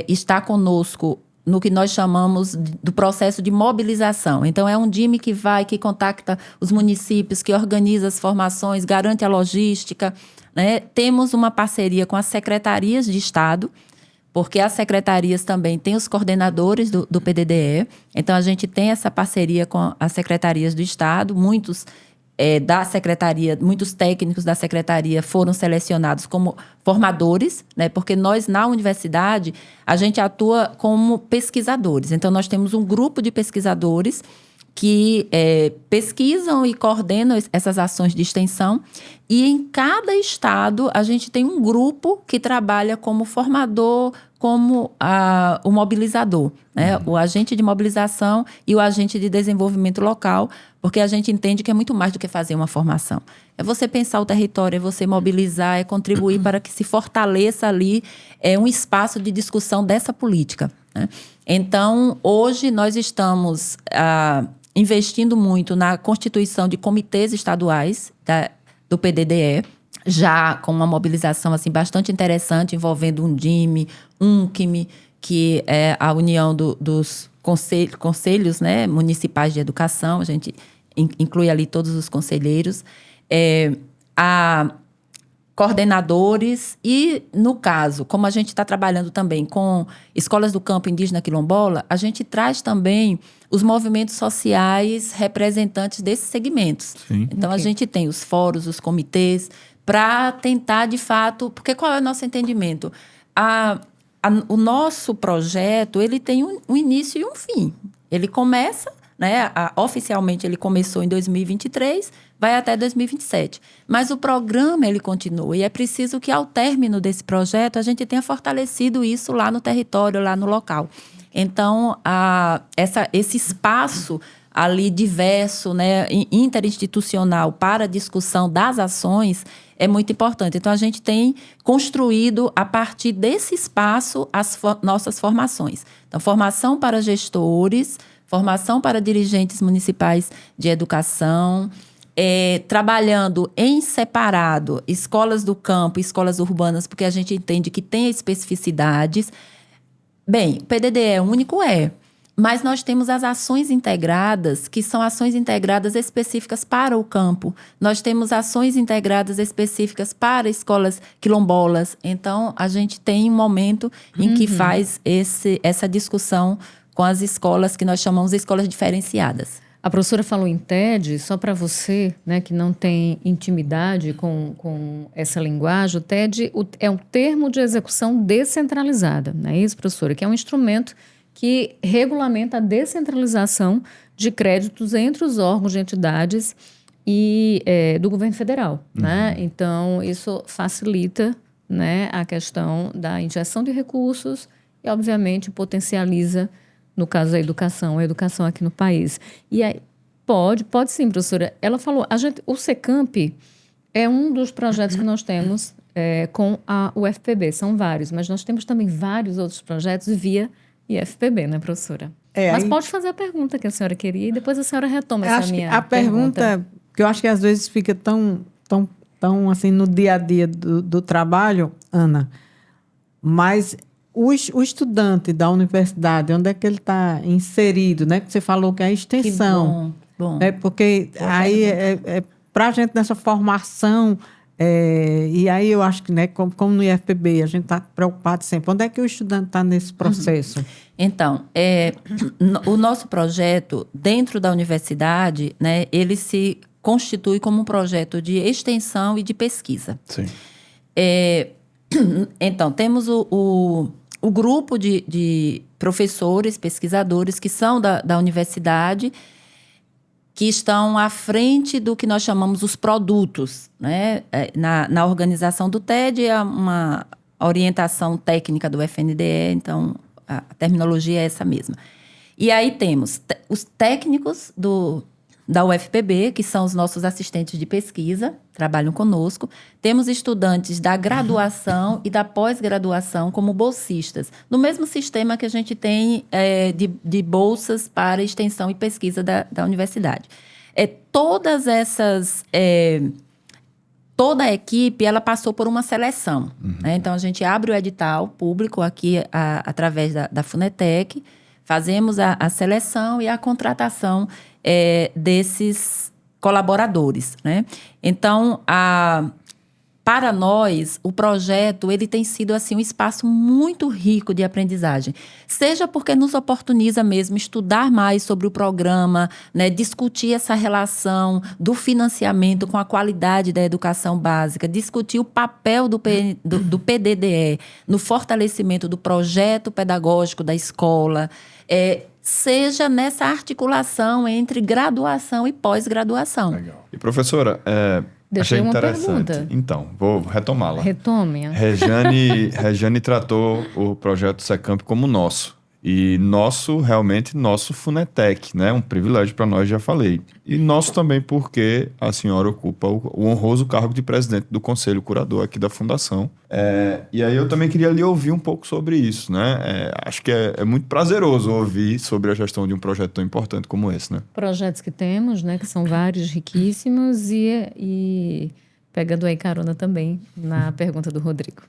está conosco no que nós chamamos do processo de mobilização. Então, é um Undime que contacta os municípios, que organiza as formações, garante a logística, né? Temos uma parceria com as secretarias de Estado, porque as secretarias também têm os coordenadores do PDDE. Então, a gente tem essa parceria com as secretarias do Estado. Muitos técnicos da secretaria foram selecionados como formadores, né? Porque nós, na universidade, a gente atua como pesquisadores. Então, nós temos um grupo de pesquisadores que pesquisam e coordenam essas ações de extensão. E em cada estado, a gente tem um grupo que trabalha como formador, como o mobilizador, né? O agente de mobilização e o agente de desenvolvimento local, porque a gente entende que é muito mais do que fazer uma formação. É você pensar o território, é você mobilizar, é contribuir para que se fortaleça ali um espaço de discussão dessa política, né? Então, hoje nós estamos investindo muito na constituição de comitês estaduais do PDDE, já com uma mobilização assim, bastante interessante, envolvendo o Undime, UNCME, que é a união dos conselhos, né, municipais de educação. A gente inclui ali todos os conselheiros, coordenadores e, no caso, como a gente está trabalhando também com escolas do campo indígena quilombola, a gente traz também os movimentos sociais representantes desses segmentos. Sim. Então, a gente tem os fóruns, os comitês, para tentar, de fato... Porque qual é o nosso entendimento? O nosso projeto, ele tem um início e um fim. Ele começa, né? Oficialmente, ele começou em 2023, vai até 2027. Mas o programa, ele continua. E é preciso que, ao término desse projeto, a gente tenha fortalecido isso lá no território, lá no local. Então, esse espaço ali diverso, né, interinstitucional para a discussão das ações é muito importante. Então, a gente tem construído, a partir desse espaço, as nossas formações. Então, formação para gestores, formação para dirigentes municipais de educação, trabalhando em separado escolas do campo, escolas urbanas, porque a gente entende que tem especificidades. Bem, o PDDE único mas nós temos as ações integradas, que são ações integradas específicas para o campo. Nós temos ações integradas específicas para escolas quilombolas. Então, a gente tem um momento em que faz essa discussão com as escolas que nós chamamos de escolas diferenciadas. A professora falou em TED, só para você, né, que não tem intimidade com essa linguagem, o TED é um termo de execução descentralizada, não é isso, professora? Que é um instrumento que regulamenta a descentralização de créditos entre os órgãos de entidades e do governo federal, né? Então, isso facilita, né, a questão da injeção de recursos e, obviamente, potencializa, no caso da educação, a educação aqui no país. E aí, pode sim, professora. Ela falou, o SECAMP é um dos projetos que nós temos com a UFPB, são vários, mas nós temos também vários outros projetos via IFPB, né, professora? Mas pode fazer a pergunta que a senhora queria e depois a senhora retoma essa minha pergunta. A pergunta, que eu acho que às vezes fica tão assim no dia a dia do trabalho, Ana, mas o estudante da universidade, onde é que ele está inserido, né? Que você falou que é a extensão. Que bom. Porque aí para a gente nessa formação... e aí eu acho que, né, como no IFPB, a gente está preocupado sempre. Onde é que o estudante está nesse processo? Então, o nosso projeto, dentro da universidade, né, ele se constitui como um projeto de extensão e de pesquisa. Sim. Então, temos o grupo de professores, pesquisadores que são da universidade, que estão à frente do que nós chamamos os produtos, né? Na organização do TED, é uma orientação técnica do FNDE, então a terminologia é essa mesma. E aí temos os técnicos da UFPB, que são os nossos assistentes de pesquisa, trabalham conosco. Temos estudantes da graduação e da pós-graduação como bolsistas, no mesmo sistema que a gente tem de bolsas para extensão e pesquisa da universidade. Toda a equipe, ela passou por uma seleção. Né? Então, a gente abre o edital público aqui através da Funetec, fazemos a seleção e a contratação desses colaboradores. Né? Então, para nós, o projeto ele tem sido assim, um espaço muito rico de aprendizagem. Seja porque nos oportuniza mesmo estudar mais sobre o programa, né, discutir essa relação do financiamento com a qualidade da educação básica, discutir o papel do PDDE no fortalecimento do projeto pedagógico da escola, seja nessa articulação entre graduação e pós-graduação. Legal. E professora, Deixei achei uma interessante. pergunta. Então, vou retomá-la. Retome. Rejane tratou o projeto Secamp como nosso. E realmente nosso Funetec, né? Um privilégio para nós, já falei. E nosso também porque a senhora ocupa o honroso cargo de presidente do Conselho Curador aqui da Fundação. E aí eu também queria lhe ouvir um pouco sobre isso, né? Acho que é muito prazeroso ouvir sobre a gestão de um projeto tão importante como esse, né? Projetos que temos, né? Que são vários, riquíssimos e pegando aí carona também na pergunta do Rodrigo.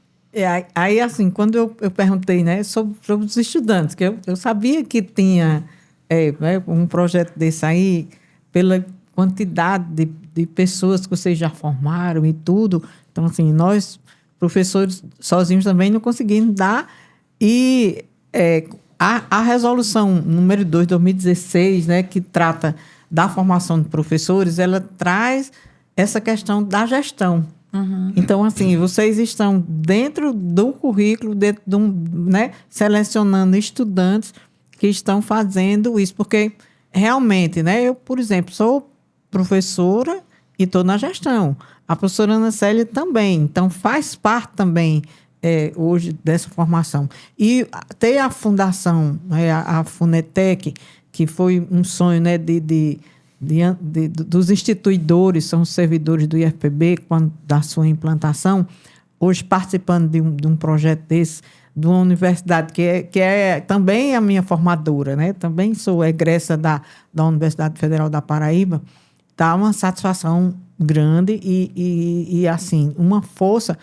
Aí, assim, quando eu perguntei, né, sobre os estudantes, que eu sabia que tinha né, um projeto desse aí, pela quantidade de pessoas que vocês já formaram e tudo. Então, assim, nós, professores, sozinhos também não conseguimos dar. E a resolução número 2 de 2016, né, que trata da formação de professores, ela traz essa questão da gestão. Uhum. Então, assim, vocês estão dentro do currículo, né, selecionando estudantes que estão fazendo isso, porque realmente, né, eu, por exemplo, sou professora e estou na gestão. A professora Ana Célia também, então faz parte também hoje dessa formação. E ter a fundação, né, a Funetec, que foi um sonho, né, dos instituidores, são os servidores do IFPB, da sua implantação, hoje participando de um projeto desse, de uma universidade que é também a minha formadora, né? Também sou egressa da Universidade Federal da Paraíba, dá uma satisfação grande e assim, uma força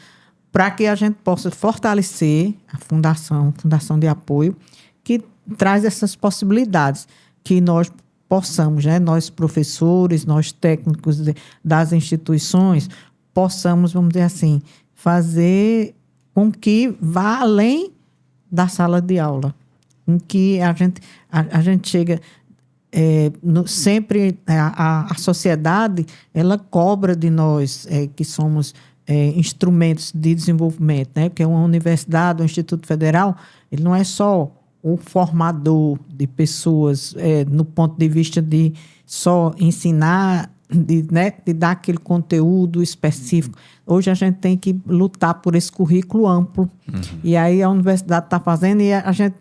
para que a gente possa fortalecer a fundação de apoio, que traz essas possibilidades, que nós possamos, né, nós professores, nós técnicos das instituições, possamos, vamos dizer assim, fazer com que vá além da sala de aula, com que a gente chega sempre a sociedade, ela cobra de nós que somos instrumentos de desenvolvimento, né, porque uma universidade, um Instituto Federal, ele não é só o formador de pessoas no ponto de vista de só ensinar, de dar aquele conteúdo específico. Hoje a gente tem que lutar por esse currículo amplo. Uhum. E aí a universidade está fazendo, e a gente,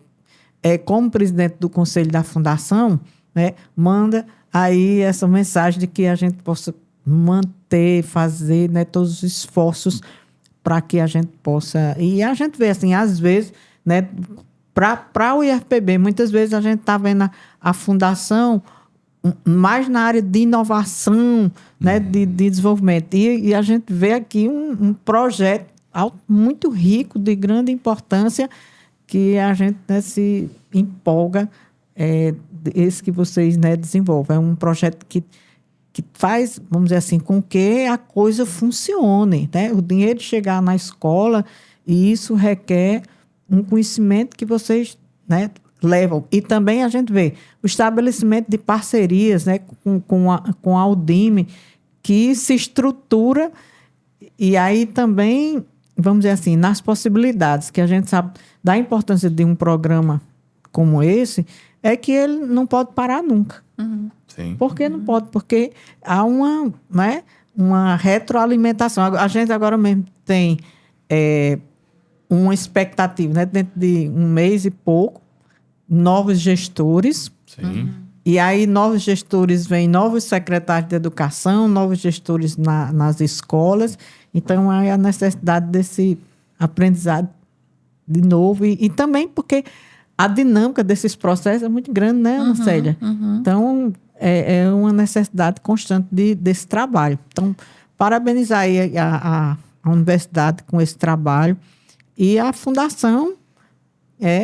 como presidente do Conselho da Fundação, né, manda aí essa mensagem de que a gente possa manter, fazer, né, todos os esforços para que a gente possa... E a gente vê, assim, às vezes, né, para o IFPB, muitas vezes a gente está vendo a fundação mais na área de inovação, né, de desenvolvimento. E a gente vê aqui um projeto muito rico, de grande importância, que a gente, né, se empolga, esse que vocês, né, desenvolvem. É um projeto que faz, vamos dizer assim, com que a coisa funcione, né? O dinheiro chegar na escola, e isso requer um conhecimento que vocês, né, levam. E também a gente vê o estabelecimento de parcerias, né, com a Udime, que se estrutura, e aí também, vamos dizer assim, nas possibilidades que a gente sabe da importância de um programa como esse, é que ele não pode parar nunca. Uhum. Sim. Por que não pode? Porque há uma retroalimentação. A gente agora mesmo tem uma expectativa, né? Dentro de um mês e pouco, novos gestores, Sim. E aí novos gestores vêm, novos secretários de educação, novos gestores nas escolas. Então, há a necessidade desse aprendizado de novo. E também porque a dinâmica desses processos é muito grande, né, Ana Célia? Então, é uma necessidade constante desse trabalho. Então, parabenizar aí a universidade com esse trabalho. E a fundação,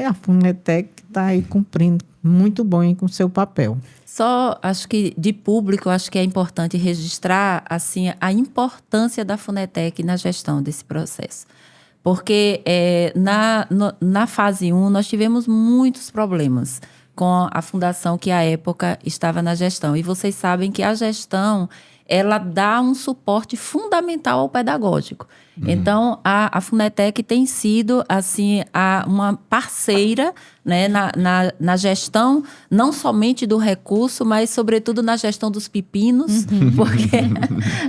a Funetec, que está aí cumprindo muito bem com o seu papel. Só, acho que de público, acho que é importante registrar assim, a importância da Funetec na gestão desse processo. Porque na fase 1 nós tivemos muitos problemas com a fundação que à época estava na gestão. E vocês sabem que a gestão, ela dá um suporte fundamental ao pedagógico. Então, a Funetec tem sido assim, uma parceira, né, na gestão, não somente do recurso, mas, sobretudo, na gestão dos pepinos, porque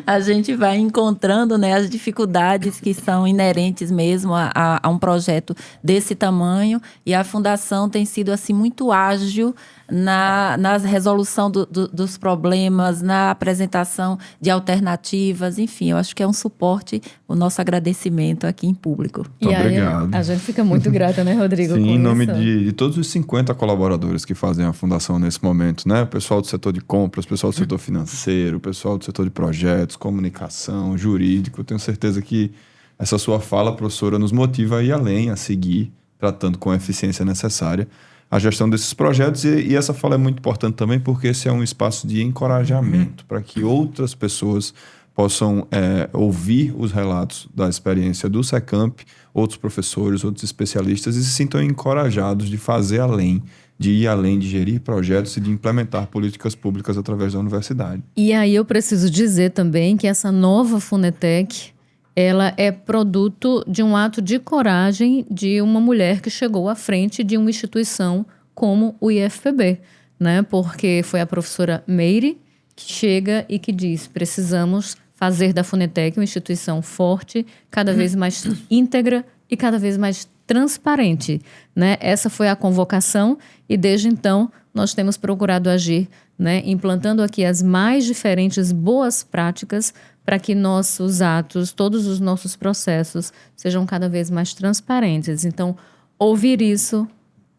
a gente vai encontrando, né, as dificuldades que são inerentes mesmo a um projeto desse tamanho. E a Fundação tem sido assim, muito ágil na resolução dos problemas, na apresentação de alternativas, enfim, eu acho que é um suporte, o nosso agradecimento aqui em público. E aí, Obrigado. a gente fica muito grata, né, Rodrigo? Sim, com em nome isso. de todos os 50 colaboradores que fazem a fundação nesse momento, né? O pessoal do setor de compras, o pessoal do setor financeiro, o pessoal do setor de projetos, comunicação, jurídico. Eu tenho certeza que essa sua fala, professora, nos motiva a ir além, a seguir, tratando com a eficiência necessária a gestão desses projetos. E essa fala é muito importante também porque esse é um espaço de encorajamento para que outras pessoas possam ouvir os relatos da experiência do SECAMP, outros professores, outros especialistas, e se sintam encorajados de fazer além, de ir além, de gerir projetos e de implementar políticas públicas através da universidade. E aí eu preciso dizer também que essa nova Funetec, ela é produto de um ato de coragem de uma mulher que chegou à frente de uma instituição como o IFPB, né? Porque foi a professora Meire que chega e que diz: precisamos fazer da Funetec uma instituição forte, cada vez mais íntegra e cada vez mais transparente, né? Essa foi a convocação e desde então nós temos procurado agir, né? Implantando aqui as mais diferentes boas práticas para que nossos atos, todos os nossos processos sejam cada vez mais transparentes. Então, ouvir isso,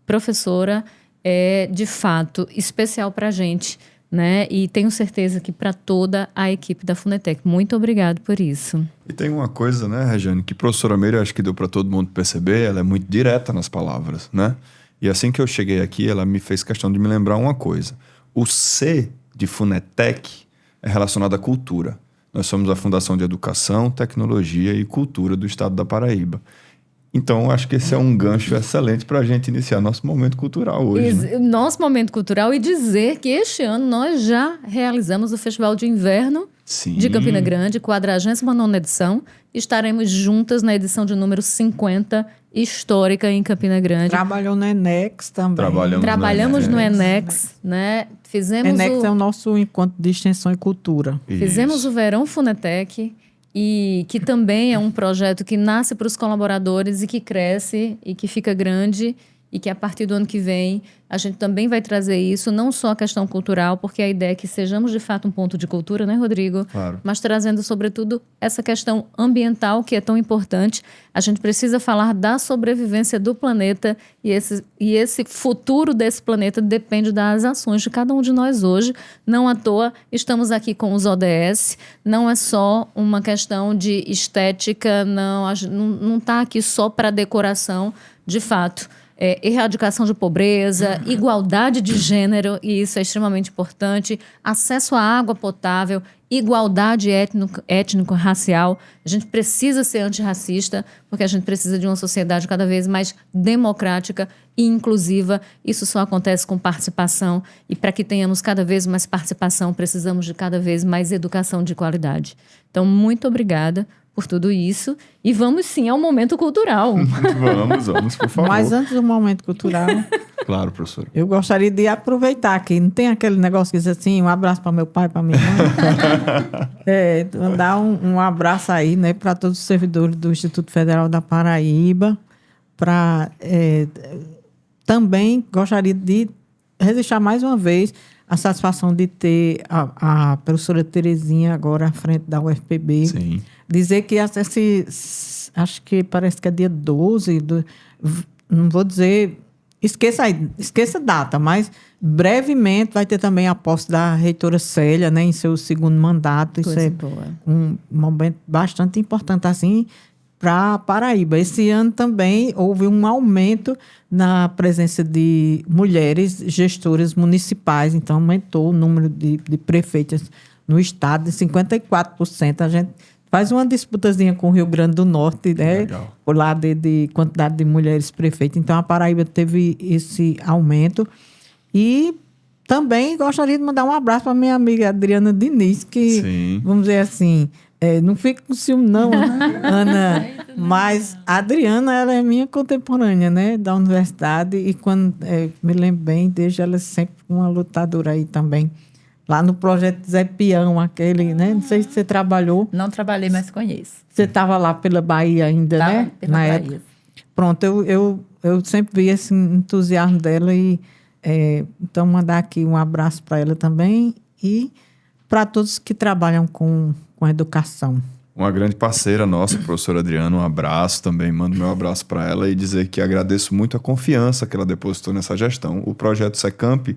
professora, é de fato especial para a gente, né? E tenho certeza que para toda a equipe da Funetec. Muito obrigado por isso. E tem uma coisa, né, Regiane, que a professora Meire, acho que deu para todo mundo perceber, ela é muito direta nas palavras, né? E assim que eu cheguei aqui, ela me fez questão de me lembrar uma coisa. O C de Funetec é relacionado à cultura. Nós somos a Fundação de Educação, Tecnologia e Cultura do Estado da Paraíba. Então, acho que esse é um gancho excelente para a gente iniciar nosso momento cultural hoje. Né? Nosso momento cultural, e dizer que este ano nós já realizamos o Festival de Inverno Sim. de Campina Grande, 49ª edição. Estaremos juntas na edição de número 50, histórica em Campina Grande. Trabalhou no Enex também. Trabalhamos no Enex, né? Enex é o nosso encontro de extensão e cultura. Fizemos o Verão Funetec, e que também é um projeto que nasce para os colaboradores e que cresce e que fica grande e que a partir do ano que vem a gente também vai trazer isso, não só a questão cultural, porque a ideia é que sejamos de fato um ponto de cultura, né, Rodrigo? Claro. Mas trazendo sobretudo essa questão ambiental que é tão importante. A gente precisa falar da sobrevivência do planeta e esse futuro desse planeta depende das ações de cada um de nós hoje. Não à toa estamos aqui com os ODS, não é só uma questão de estética, não está aqui só para decoração, de fato. Erradicação de pobreza, igualdade de gênero, e isso é extremamente importante, acesso à água potável, igualdade étnico-racial. A gente precisa ser antirracista, porque a gente precisa de uma sociedade cada vez mais democrática e inclusiva. Isso só acontece com participação, e para que tenhamos cada vez mais participação, precisamos de cada vez mais educação de qualidade. Então, muito obrigada por tudo isso. E vamos sim ao momento cultural. Vamos, por favor. Mas antes do momento cultural, Claro, professora. eu gostaria de aproveitar aqui. Não tem aquele negócio que diz assim, um abraço para meu pai, para minha mãe. Mandar um abraço aí, né, para todos os servidores do Instituto Federal da Paraíba. Também gostaria de registrar mais uma vez a satisfação de ter a professora Terezinha agora à frente da UFPB. Sim. Dizer que acho que parece que é dia 12, não vou dizer, esqueça a data, mas brevemente vai ter também a posse da reitora Célia, né, em seu segundo mandato. Isso Coisa é boa. um momento bastante importante, assim, para Paraíba. Esse ano também houve um aumento na presença de mulheres gestoras municipais, então aumentou o número de prefeitas no estado de 54%. A gente faz uma disputazinha com o Rio Grande do Norte, né? Legal. Por lá de quantidade de mulheres prefeitas. Então, a Paraíba teve esse aumento. E também gostaria de mandar um abraço para minha amiga Adriana Diniz, que, Sim. vamos dizer assim, não fique com ciúme não, Ana, mas a Adriana, ela é minha contemporânea, né, da universidade, e quando me lembro bem, desde ela sempre uma lutadora aí também. Lá no projeto Zé Peão, aquele, né? Não sei se você trabalhou. Não trabalhei, mas conheço. Você estava lá pela Bahia ainda, Tava né? pela Na Bahia. época. Pronto, eu sempre vi esse entusiasmo dela e então mandar aqui um abraço para ela também e para todos que trabalham com educação. Uma grande parceira nossa, professora Adriana, um abraço também, mando meu abraço para ela e dizer que agradeço muito a confiança que ela depositou nessa gestão. O projeto Secamp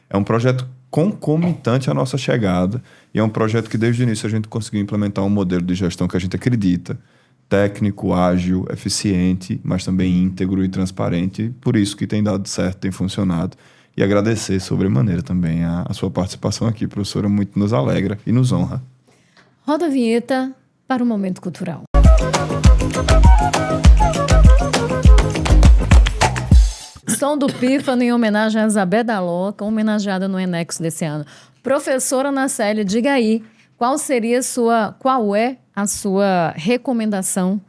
é um projeto concomitante à nossa chegada e é um projeto que desde o início a gente conseguiu implementar um modelo de gestão que a gente acredita, técnico, ágil, eficiente, mas também íntegro e transparente, por isso que tem dado certo, tem funcionado. E agradecer sobremaneira também a sua participação aqui, professora, muito nos alegra e nos honra. Roda a vinheta para o Momento Cultural. Som do Pífano em homenagem a Isabel da Loca, homenageada no Enexo desse ano. Professora Ana Célia, diga aí, qual é a sua recomendação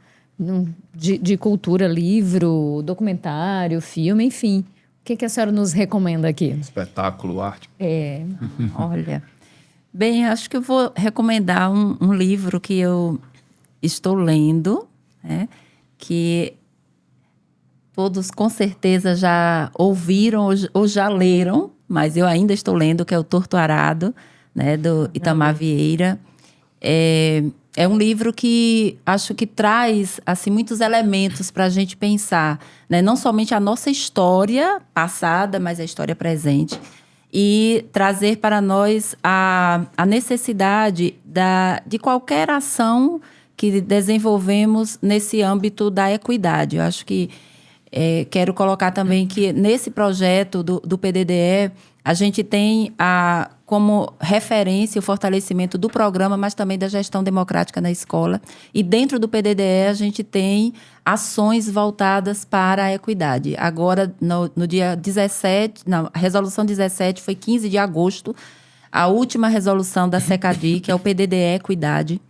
de cultura, livro, documentário, filme, enfim. O que a senhora nos recomenda aqui? Espetáculo, arte. Olha, bem, acho que eu vou recomendar um livro que eu estou lendo, né, que todos com certeza já ouviram ou já leram, mas eu ainda estou lendo, que é o Torto Arado, né, do Itamar Vieira. É um livro que acho que traz assim, muitos elementos para a gente pensar, né? Não somente a nossa história passada, mas a história presente. E trazer para nós a necessidade de qualquer ação que desenvolvemos nesse âmbito da equidade. Eu acho que quero colocar também que nesse projeto do PDDE, a gente tem como referência o fortalecimento do programa, mas também da gestão democrática na escola. E dentro do PDDE, a gente tem ações voltadas para a equidade. Agora, no dia 17, a resolução 17 foi 15 de agosto, a última resolução da SECADI, que é o PDDE Equidade.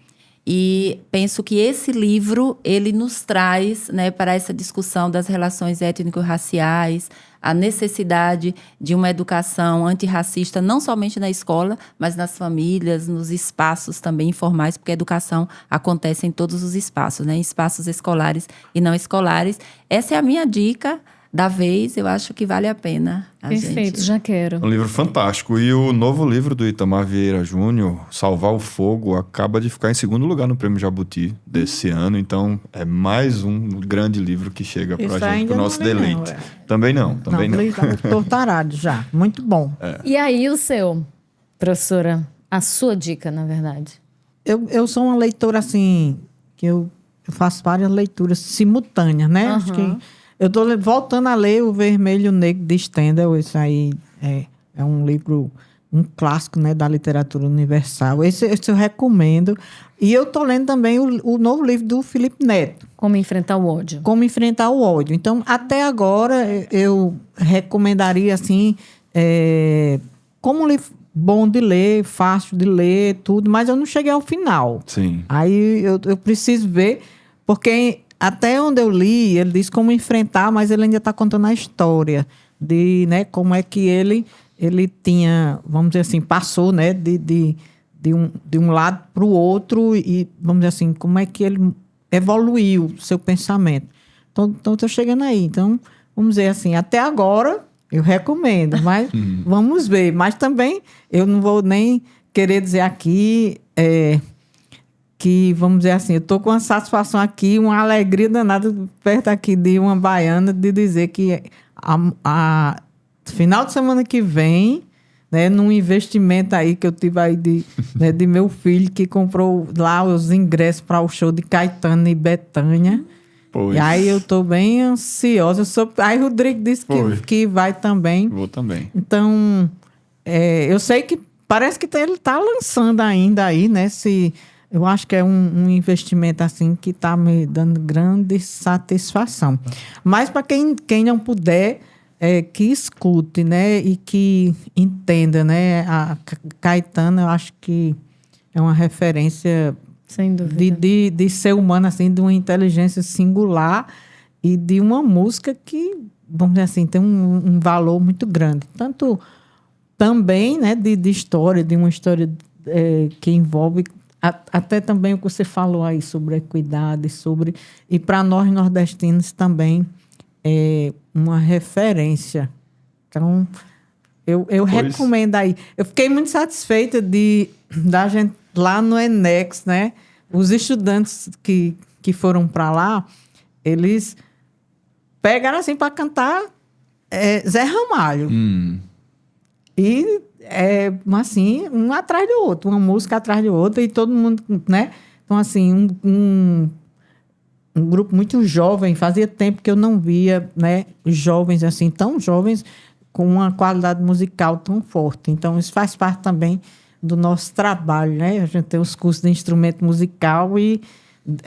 E penso que esse livro, ele nos traz, né, para essa discussão das relações étnico-raciais, a necessidade de uma educação antirracista, não somente na escola, mas nas famílias, nos espaços também informais, porque a educação acontece em todos os espaços, né, em espaços escolares e não escolares. Essa é a minha dica da vez, eu acho que vale a pena. Perfeito, já quero. Um livro fantástico. E o novo livro do Itamar Vieira Júnior, Salvar o Fogo, acaba de ficar em segundo lugar no Prêmio Jabuti desse ano. Então, é mais um grande livro que chega pra gente, pro nosso deleite. Também não. Torto Arado já, muito bom. E aí o seu, professora, a sua dica, na verdade? Eu sou uma leitora, assim, que eu faço várias leituras simultâneas, né? Acho que eu estou voltando a ler O Vermelho e o Negro de Stendhal. Esse aí é um livro, um clássico, né, da literatura universal. Esse eu recomendo. E eu estou lendo também o novo livro do Felipe Neto. Como Enfrentar o Ódio. Como Enfrentar o Ódio. Então, até agora, eu recomendaria, assim, como um livro bom de ler, fácil de ler, tudo, mas eu não cheguei ao final. Sim. Aí eu preciso ver, porque até onde eu li, ele diz como enfrentar, mas ele ainda está contando a história de, né, como é que ele tinha, vamos dizer assim, passou, né, de um lado para o outro e, vamos dizer assim, como é que ele evoluiu seu pensamento. Então estou chegando aí. Então, vamos dizer assim, até agora Eu recomendo, mas vamos ver. Mas também eu não vou nem querer dizer aqui que, vamos dizer assim, eu estou com uma satisfação aqui, uma alegria danada perto aqui de uma baiana de dizer que final de semana que vem, né, num investimento aí que eu tive aí de meu filho que comprou lá os ingressos para o show de Caetano e Bethânia. Pois. E aí eu estou bem ansiosa. Aí o Rodrigo disse que vai também. Vou também. Então, eu sei que parece que ele está lançando ainda aí, né? Eu acho que é um investimento assim que está me dando grande satisfação. Mas para quem não puder, que escute, né? E que entenda, né? A Caetano, eu acho que é uma referência Sem dúvida. de ser humano, assim, de uma inteligência singular e de uma música que, vamos dizer assim, tem um valor muito grande. Tanto também, né, de história, de uma história que envolve até também o que você falou aí sobre equidade, e para nós nordestinos também é uma referência. Então, eu recomendo aí. Eu fiquei muito satisfeita da gente lá no Enex, né? Os estudantes que foram para lá, eles pegaram assim para cantar Zé Ramalho. E assim, um atrás do outro, uma música atrás do outro, e todo mundo, né? Então, assim, um grupo muito jovem, fazia tempo que eu não via, né, jovens assim, tão jovens, com uma qualidade musical tão forte. Então, isso faz parte também do nosso trabalho, né? A gente tem os cursos de instrumento musical e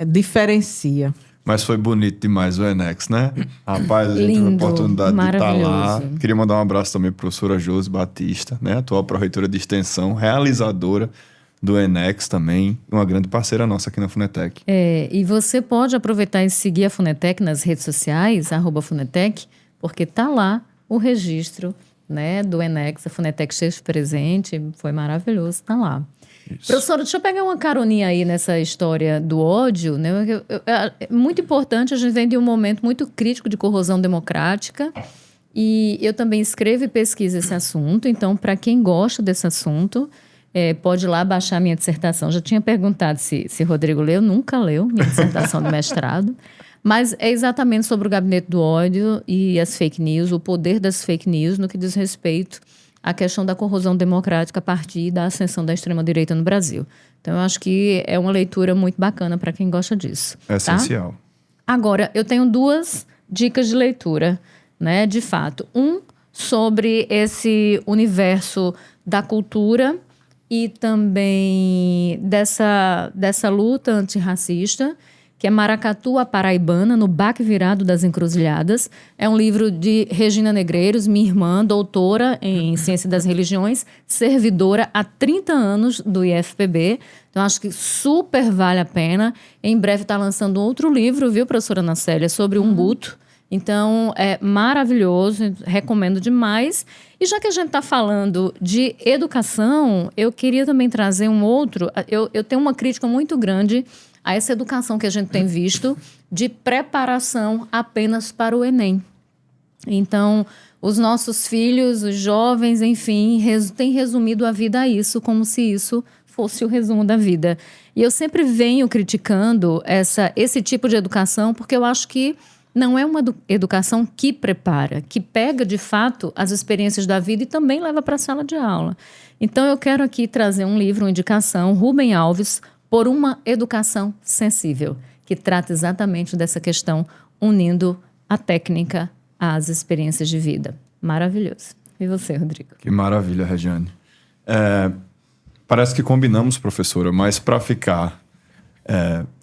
diferencia. Mas foi bonito demais o Enex, né? Rapaz, a gente teve a Lindo, oportunidade de estar lá. maravilhoso. Queria mandar um abraço também para a professora Josi Batista, né? Atual pró-reitora de extensão, realizadora do Enex também, uma grande parceira nossa aqui na Funetec. E você pode aproveitar e seguir a Funetec nas redes sociais, @Funetec, porque tá lá o registro, né, do Enex. A Funetec esteve presente, foi maravilhoso, tá lá. Isso. Professora, deixa eu pegar uma caroninha aí nessa história do ódio, né? É muito importante, a gente vem de um momento muito crítico de corrosão democrática, e eu também escrevo e pesquiso esse assunto, então, para quem gosta desse assunto, pode ir lá baixar minha dissertação. Já tinha perguntado se Rodrigo leu, nunca leu minha dissertação de mestrado, mas é exatamente sobre o gabinete do ódio e as fake news, o poder das fake news no que diz respeito à questão da corrosão democrática a partir da ascensão da extrema-direita no Brasil. Então, eu acho que é uma leitura muito bacana para quem gosta disso. É essencial. Tá? Agora, eu tenho 2 dicas de leitura, né, de fato. Sobre esse universo da cultura e também dessa luta antirracista, que é Maracatu, a Paraibana, no Baque Virado das Encruzilhadas. É um livro de Regina Negreiros, minha irmã, doutora em Ciência das Religiões, servidora há 30 anos do IFPB. Então, acho que super vale a pena. Em breve está lançando outro livro, viu, professora Ana Célia, sobre Umbuto. Então, é maravilhoso, recomendo demais. E já que a gente está falando de educação, eu queria também trazer um outro. Eu tenho uma crítica muito grande a essa educação que a gente tem visto de preparação apenas para o Enem. Então, os nossos filhos, os jovens, enfim, têm resumido a vida a isso, como se isso fosse o resumo da vida. E eu sempre venho criticando esse tipo de educação, porque eu acho que não é uma educação que prepara, que pega, de fato, as experiências da vida e também leva para a sala de aula. Então, eu quero aqui trazer um livro, uma indicação, Rubem Alves, Por uma Educação Sensível, que trata exatamente dessa questão, unindo a técnica às experiências de vida. Maravilhoso. E você, Rodrigo? Que maravilha, Regiane. Parece que combinamos, professora, mas para ficar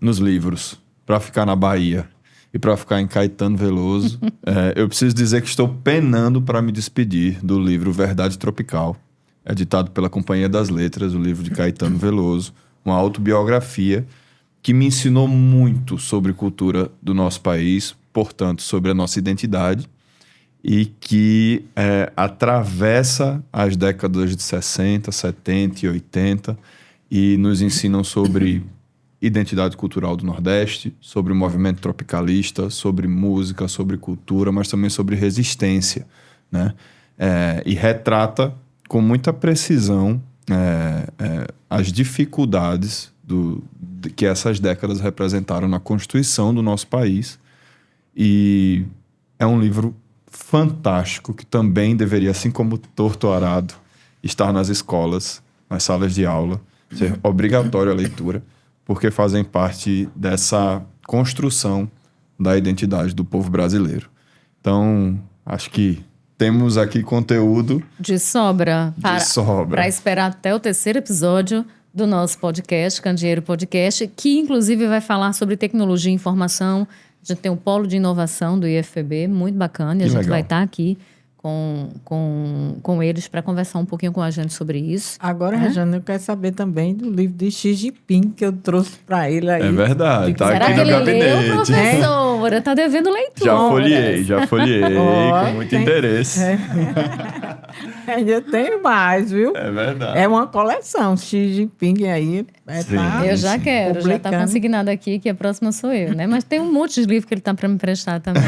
nos livros, para ficar na Bahia e para ficar em Caetano Veloso, eu preciso dizer que estou penando para me despedir do livro Verdade Tropical, editado pela Companhia das Letras, o livro de Caetano Veloso, uma autobiografia que me ensinou muito sobre cultura do nosso país, portanto, sobre a nossa identidade, e que atravessa as décadas de 60, 70 e 80 e nos ensinam sobre identidade cultural do Nordeste, sobre o movimento tropicalista, sobre música, sobre cultura, mas também sobre resistência, né? E retrata com muita precisão as dificuldades que essas décadas representaram na constituição do nosso país. E é um livro fantástico que também deveria, assim como Torto Arado, estar nas escolas, nas salas de aula, ser obrigatório a leitura, porque fazem parte dessa construção da identidade do povo brasileiro. Então, acho que temos aqui conteúdo de sobra para esperar até o 3º episódio do nosso podcast, Candeeiro Podcast, que inclusive vai falar sobre tecnologia e informação. A gente tem um polo de inovação do IFPB, muito bacana, e a gente vai estar aqui com eles para conversar um pouquinho com a gente sobre isso. Agora, Rejane, eu quero saber também do livro de Xi Jinping que eu trouxe para ele aí. É verdade, tá Será aqui que no ele gabinete. leu, professora? Tá devendo leitura. Já folhei com muito interesse. Ainda tem mais, viu? É verdade. É uma coleção, Xi Jinping aí. Eu já quero, já tá consignado aqui que a próxima sou eu, né? Mas tem um monte de livro que ele tá para me emprestar também.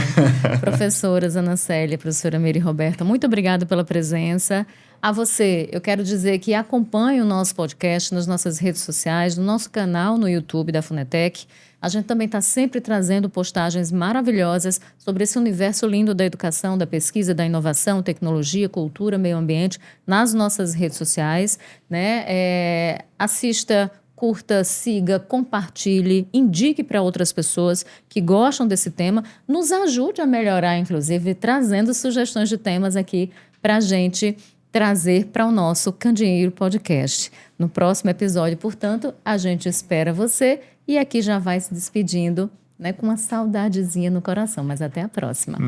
Professoras Ana Célia, professora Meire Roberta, muito obrigada pela presença. A você, eu quero dizer que acompanhe o nosso podcast nas nossas redes sociais, no nosso canal no YouTube da Funetec. A gente também está sempre trazendo postagens maravilhosas sobre esse universo lindo da educação, da pesquisa, da inovação, tecnologia, cultura, meio ambiente, nas nossas redes sociais, né? Assista, curta, siga, compartilhe, indique para outras pessoas que gostam desse tema, nos ajude a melhorar, inclusive, trazendo sugestões de temas aqui para a gente trazer para o nosso Candeeiro Podcast. No próximo episódio, portanto, a gente espera você e aqui já vai se despedindo, né, com uma saudadezinha no coração, mas até a próxima.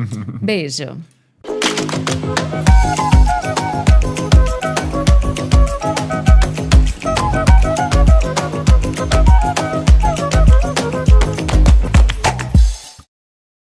Beijo!